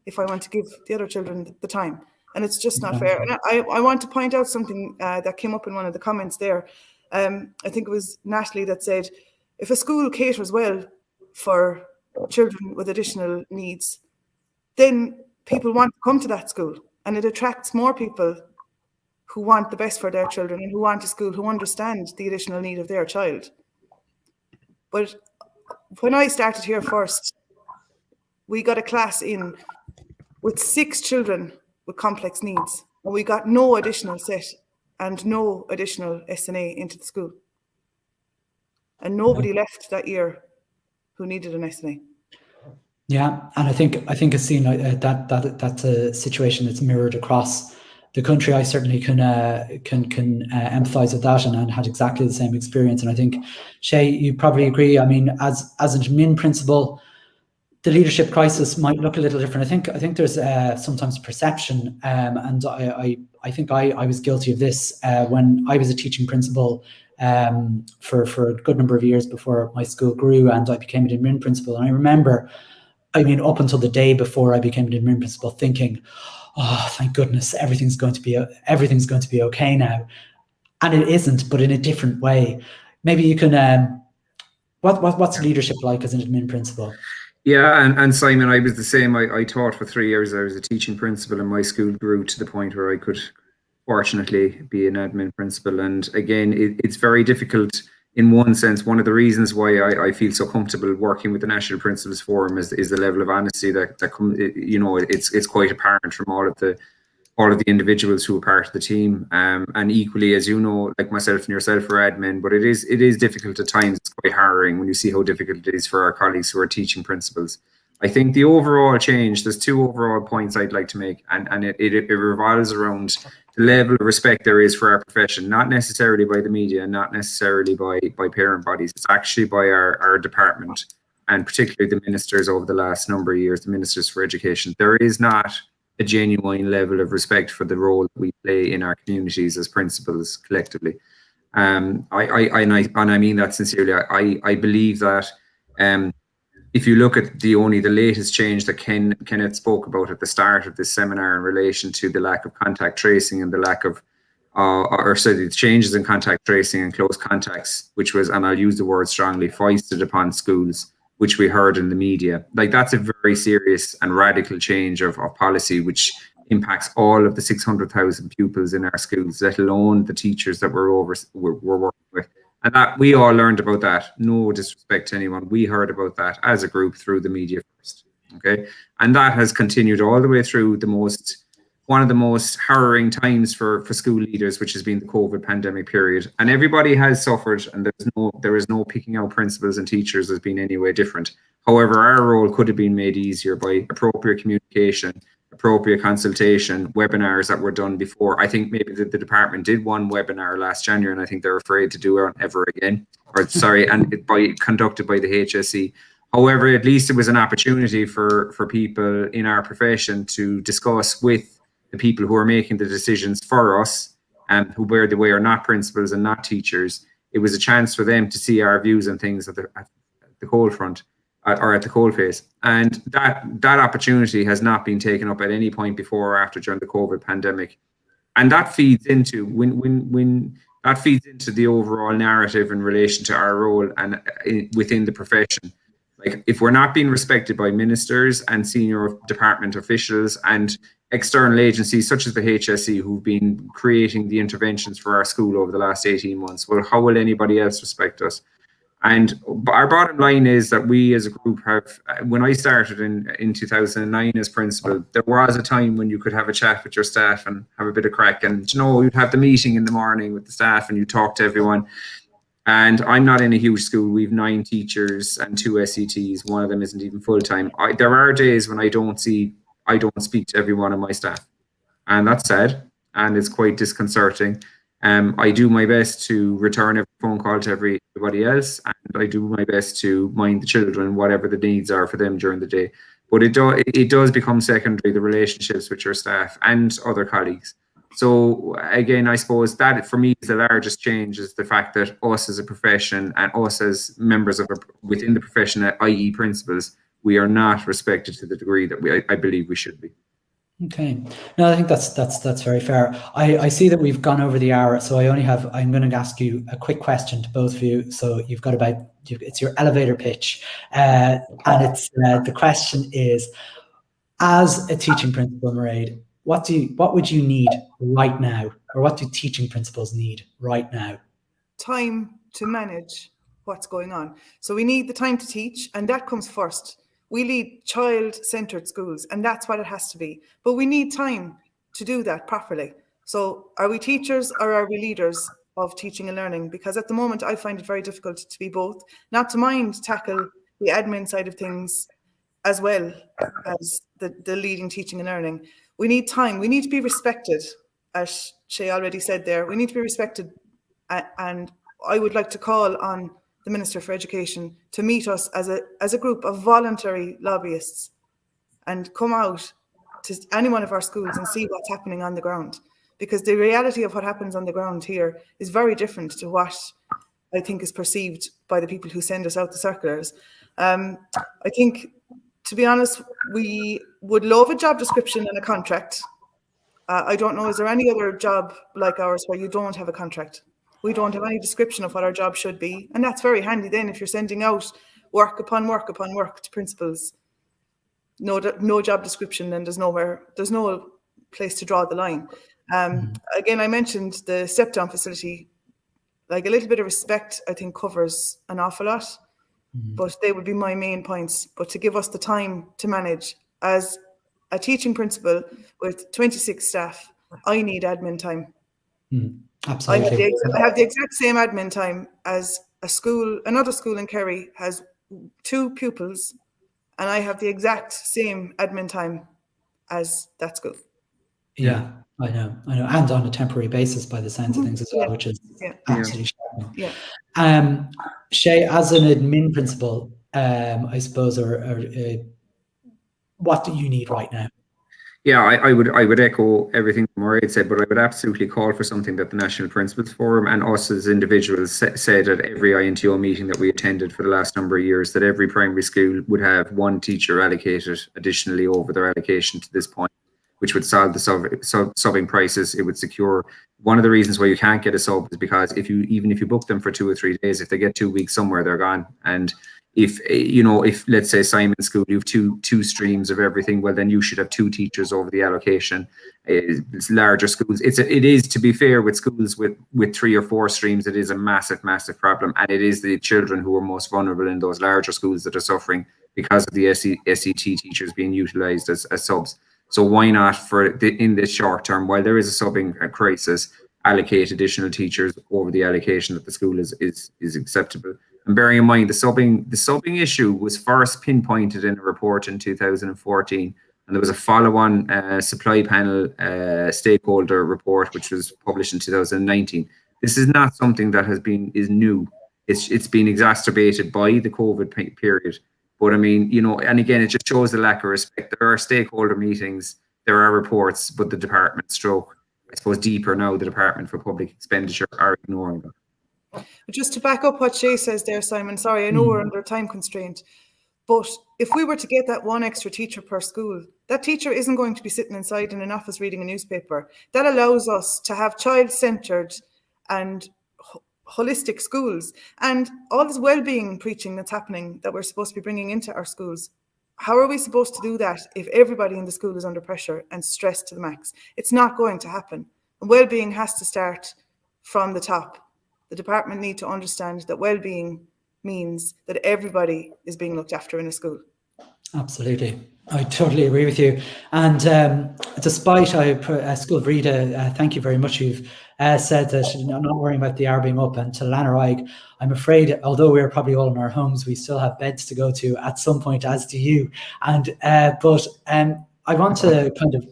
if I want to give the other children the time. And it's just not fair. And I want to point out something that came up in one of the comments there. I think it was Natalie that said, if a school caters well for children with additional needs, then people want to come to that school, and it attracts more people who want the best for their children and who want a school who understand the additional need of their child. But when I started here first, we got a class in with 6 children with complex needs, and we got no additional set and no additional SNA into the school. And nobody left that year who needed an SNA. Yeah, and I think it's seen like that's a situation that's mirrored across the country. I certainly can empathise with that, and had exactly the same experience. And I think, Shay, you probably agree. I mean, as an admin principal, the leadership crisis might look a little different. I think there's sometimes perception, and I think I was guilty of this when I was a teaching principal for a good number of years before my school grew, and I became an admin principal. And I remember, I mean, up until the day before I became an admin principal, thinking, "Oh, thank goodness, everything's going to be okay now," and it isn't, but in a different way. Maybe you can. What's leadership like as an admin principal? Yeah, and Simon, I was the same. I taught for 3 years. I was a teaching principal, and my school grew to the point where I could, fortunately, be an admin principal. And again, it's very difficult. In one sense, one of the reasons why I feel so comfortable working with the National Principals Forum is the level of honesty that comes. You know, it's quite apparent from all of the individuals who are part of the team. And equally, as you know, like myself and yourself are admin, but it is difficult at times. It's quite harrowing when you see how difficult it is for our colleagues who are teaching principals. I think the overall change, there's 2 overall points I'd like to make, and it revolves around the level of respect there is for our profession, not necessarily by the media, and not necessarily by parent bodies. It's actually by our department, and particularly the ministers over the last number of years, the ministers for education. There is not a genuine level of respect for the role that we play in our communities as principals collectively. I mean that sincerely. I believe that if you look at the latest change that Kenneth spoke about at the start of this seminar in relation to the lack of contact tracing and the lack of or sorry, the changes in contact tracing and close contacts, which was, and I'll use the word strongly, foisted upon schools, which we heard in the media. Like, that's a very serious and radical change of policy, which impacts all of the 600,000 pupils in our schools, let alone the teachers that we're working with. And that we all learned about that. No disrespect to anyone. We heard about that as a group through the media first. Okay. And that has continued all the way through one of the most harrowing times for school leaders, which has been the COVID pandemic period. And everybody has suffered, and there is no picking out principals and teachers as being any way different. However, our role could have been made easier by appropriate communication, appropriate consultation, webinars that were done before. I think maybe the department did one webinar last January, and I think they're afraid to do it ever again, conducted by the HSE. However, at least it was an opportunity for people in our profession to discuss with the people who are making the decisions for us, and who, by the way, are not principals and not teachers. It was a chance for them to see our views on things at the cold front, or at the cold face. And that opportunity has not been taken up at any point before or after during the COVID pandemic. And that feeds into that feeds into the overall narrative in relation to our role and within the profession. Like, if we're not being respected by ministers and senior department officials and external agencies such as the HSE, who've been creating the interventions for our school over the last 18 months, well, how will anybody else respect us? And our bottom line is that we as a group have, when I started in 2009 as principal, there was a time when you could have a chat with your staff and have a bit of crack. And, you know, you'd have the meeting in the morning with the staff and you talk to everyone. And I'm not in a huge school. We've 9 teachers and 2 SETs. One of them isn't even full-time. There are days when I don't speak to everyone on my staff. And that's sad. And it's quite disconcerting. I do my best to return every phone call to everybody else, and I do my best to mind the children, whatever the needs are for them during the day. But it does become secondary, the relationships with your staff and other colleagues. So again, I suppose that for me is the largest change, is the fact that us as a profession and us as members of within the profession, i.e. principals, we are not respected to the degree that I believe we should be. Okay, no, I think that's very fair. I see that we've gone over the hour, so I'm going to ask you a quick question to both of you. So you've got it's your elevator pitch, and it's the question is, as a teaching principal, Mairead, what would you need right now, or what do teaching principals need right now? Time to manage what's going on. So we need the time to teach, and that comes first. We lead child-centred schools, and that's what it has to be. But we need time to do that properly. So are we teachers or are we leaders of teaching and learning? Because at the moment, I find it very difficult to be both. Not to mind tackle the admin side of things as well as the leading teaching and learning. We need time. We need to be respected, as Shay already said there. We need to be respected. And I would like to call on the Minister for Education to meet us as a group of voluntary lobbyists and come out to any one of our schools and see what's happening on the ground. Because the reality of what happens on the ground here is very different to what I think is perceived by the people who send us out the circulars. I think, to be honest, we would love a job description and a contract. I don't know, is there any other job like ours where you don't have a contract? We don't have any description of what our job should be. And that's very handy then if you're sending out work upon work upon work to principals. No job description, then there's no place to draw the line. Again, I mentioned the step-down facility. Like, a little bit of respect, I think, covers an awful lot. But they would be my main points. But to give us the time to manage, as a teaching principal with 26 staff, I need admin time. Absolutely. I have the exact same admin time as another school in Kerry has 2 pupils, and I have the exact same admin time as that school. Yeah, I know, and on a temporary basis by the sounds of things as well, which is absolutely shocking. Yeah. Shay, as an admin principal, I suppose, what do you need right now? Yeah, I would echo everything Mairead said, but I would absolutely call for something that the National Principals Forum and us as individuals said at every INTO meeting that we attended for the last number of years, that every primary school would have 1 teacher allocated additionally over their allocation to this point. which would solve the subbing prices. It would secure. One of the reasons why you can't get a sub is because even if you book them for 2 or 3 days, if they get 2 weeks somewhere, they're gone. And if let's say Simon's school, you have two streams of everything, well then you should have 2 teachers over the allocation. It's larger schools. It is, to be fair, with schools with 3 or 4 streams, it is a massive problem, and it is the children who are most vulnerable in those larger schools that are suffering because of the SET teachers being utilised as subs. So why not, in this short term, while there is a subbing crisis, allocate additional teachers over the allocation that the school is acceptable. And bearing in mind, the subbing issue was first pinpointed in a report in 2014, and there was a follow-on supply panel stakeholder report which was published in 2019. This is not something that is new. It's been exacerbated by the COVID period. But I mean, and again, it just shows the lack of respect. There are stakeholder meetings, there are reports, but the department, I suppose deeper now, the Department for Public Expenditure, are ignoring them. Just to back up what Shay says there, Simon, sorry, I know we're under a time constraint, but if we were to get that 1 extra teacher per school, that teacher isn't going to be sitting inside in an office reading a newspaper. That allows us to have child-centred and holistic schools, and all this well-being preaching that's happening that we're supposed to be bringing into our schools. How are we supposed to do that if everybody in the school is under pressure and stressed to the max? It's not going to happen. And well-being has to start from the top. The department need to understand that well-being means that everybody is being looked after in a school. Absolutely. I totally agree with you. And despite School of Rita, thank you very much. You've said that I'm not worrying about the hour being up. And to Lanarige, I'm afraid, although we're probably all in our homes, we still have beds to go to at some point, as do you. And but I want to kind of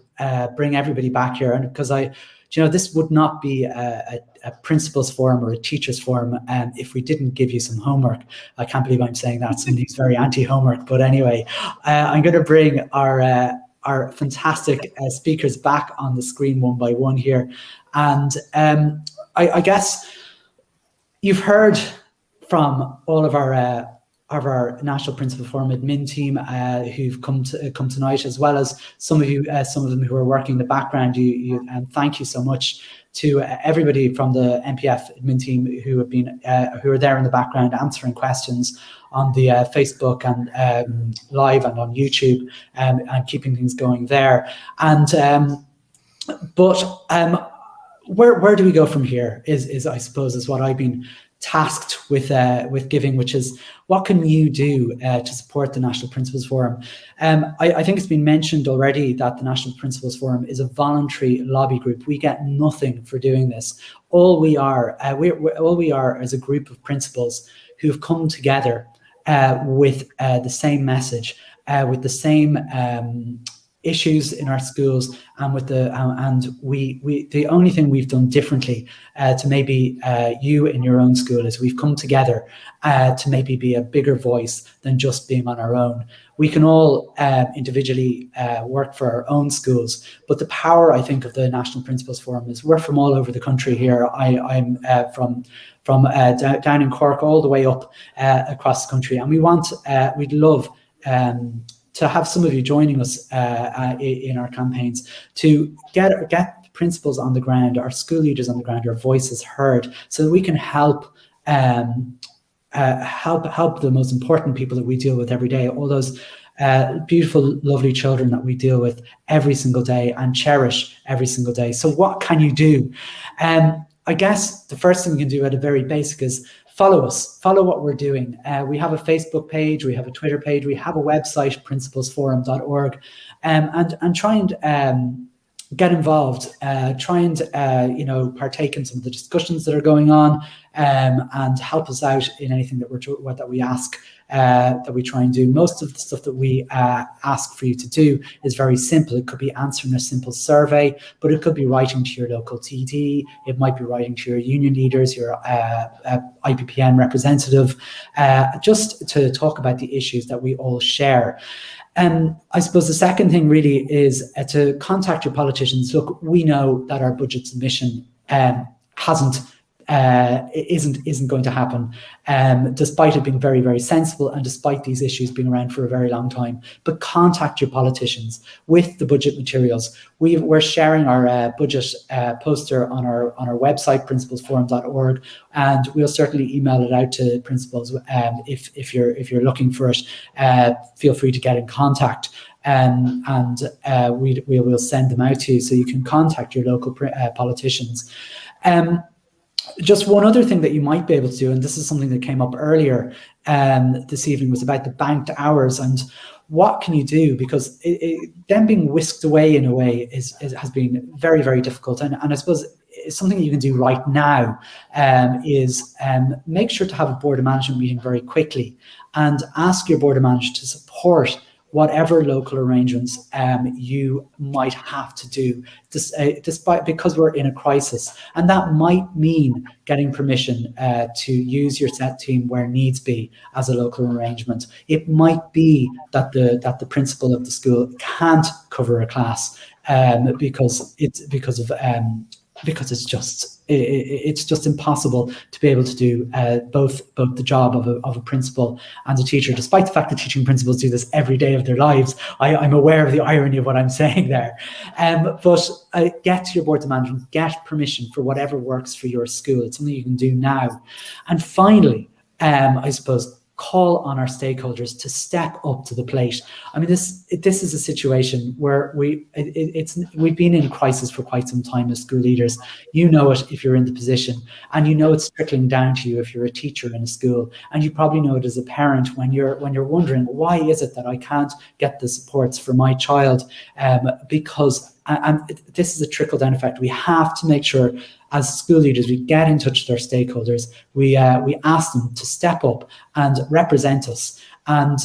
bring everybody back here, and because this would not be a principal's forum or a teacher's forum if we didn't give you some homework. I can't believe I'm saying that. Somebody who's very anti-homework. But anyway, I'm going to bring our fantastic speakers back on the screen one by one here. And I guess you've heard from all of our National Principal Forum admin team who've come tonight, as well as some of them who are working in the background. And thank you so much to everybody from the NPF admin team who are there in the background answering questions on the Facebook and live and on YouTube, and keeping things going there. And where do we go from here? Is I suppose is what I've been tasked with giving, which is what can you do to support the National Principals Forum? I think it's been mentioned already that the National Principals Forum is a voluntary lobby group. We get nothing for doing this. All we are is a group of principals who've come together with the same message, with the same issues in our schools, and with the only thing we've done differently to maybe you in your own school is we've come together to maybe be a bigger voice than just being on our own. We can all individually work for our own schools, but the power, I think, of the National Principals Forum is we're from all over the country here. I'm from down in Cork all the way up across the country, and we'd love to have some of you joining us in our campaigns to get principals on the ground, our school leaders on the ground, our voices heard, so that we can help the most important people that we deal with every day, all those beautiful, lovely children that we deal with every single day and cherish every single day. So what can you do? I guess the first thing we can do at a very basic is follow us, follow what we're doing. We have a Facebook page, we have a Twitter page, we have a website, principalsforum.org, and try and get involved, try and partake in some of the discussions that are going on, and help us out in anything that we ask, that we try and do. Most of the stuff that we ask for you to do is very simple. It could be answering a simple survey, but it could be writing to your local TD. It might be writing to your union leaders, your IPPN representative, just to talk about the issues that we all share. I suppose the second thing really is to contact your politicians. Look, we know that our budget submission hasn't isn't going to happen, despite it being very, very sensible and despite these issues being around for a very long time. But contact your politicians with the budget materials. We're sharing our budget poster on our website, principalsforum.org, and we'll certainly email it out to principals. If you're looking for it, feel free to get in contact. And we will send them out to you so you can contact your local politicians. Just one other thing that you might be able to do, and this is something that came up earlier this evening, was about the banked hours and what can you do, because them being whisked away in a way has been very, very difficult. And I suppose something that you can do right now is make sure to have a board of management meeting very quickly and ask your board of management to support whatever local arrangements you might have to do, because we're in a crisis. And that might mean getting permission to use your set team where needs be as a local arrangement. It might be that the principal of the school can't cover a class because it's just impossible to be able to do both the job of a principal and a teacher, despite the fact that teaching principals do this every day of their lives. I'm aware of the irony of what I'm saying there. But get to your board of management, get permission for whatever works for your school. It's something you can do now. And finally, I suppose, call on our stakeholders to step up to the plate. I mean, this is a situation where we've been in crisis for quite some time as school leaders. You know it if you're in the position, and you know it's trickling down to you if you're a teacher in a school, and you probably know it as a parent when you're wondering, why is it that I can't get the supports for my child? Because this is a trickle-down effect. We have to make sure, as school leaders, we get in touch with our stakeholders. We ask them to step up and represent us, and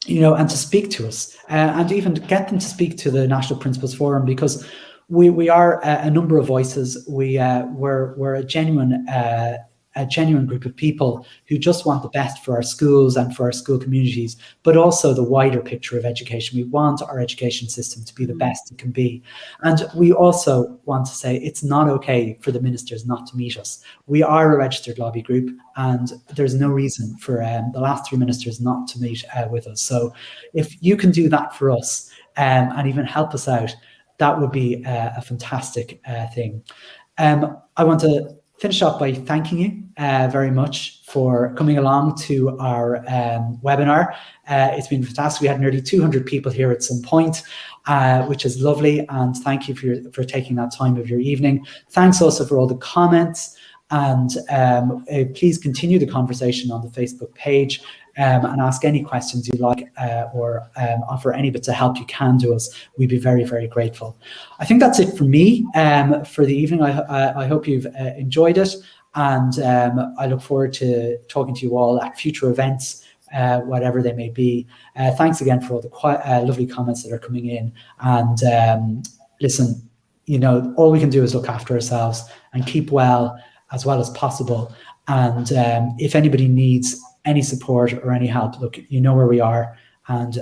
and to speak to us, and even get them to speak to the National Principals Forum, because we are a number of voices. We're a genuine group of people who just want the best for our schools and for our school communities, but also the wider picture of education. We want our education system to be the best it can be. And we also want to say it's not okay for the ministers not to meet us. We are a registered lobby group, and there's no reason for the last three ministers not to meet with us. So if you can do that for us and even help us out, that would be a fantastic thing. I want to finish off by thanking you very much for coming along to our webinar. It's been fantastic. We had nearly 200 people here at some point, which is lovely. And thank you for taking that time of your evening. Thanks also for all the comments. And please continue the conversation on the Facebook page and ask any questions you like or offer any bits of help you can to us. We'd be very, very grateful. I think that's it for me for the evening. I hope you've enjoyed it, and I look forward to talking to you all at future events, whatever they may be. Thanks again for all the lovely comments that are coming in. And listen, all we can do is look after ourselves and keep well as possible. And if anybody needs any support or any help, look, you know where we are, and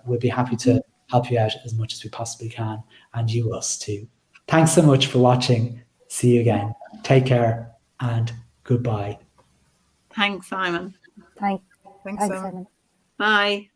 we'll be happy to help you out as much as we possibly can, and you us too. Thanks so much for watching. See you again. Take care and goodbye. Thanks, Simon. Thanks, Thanks, Simon. Bye.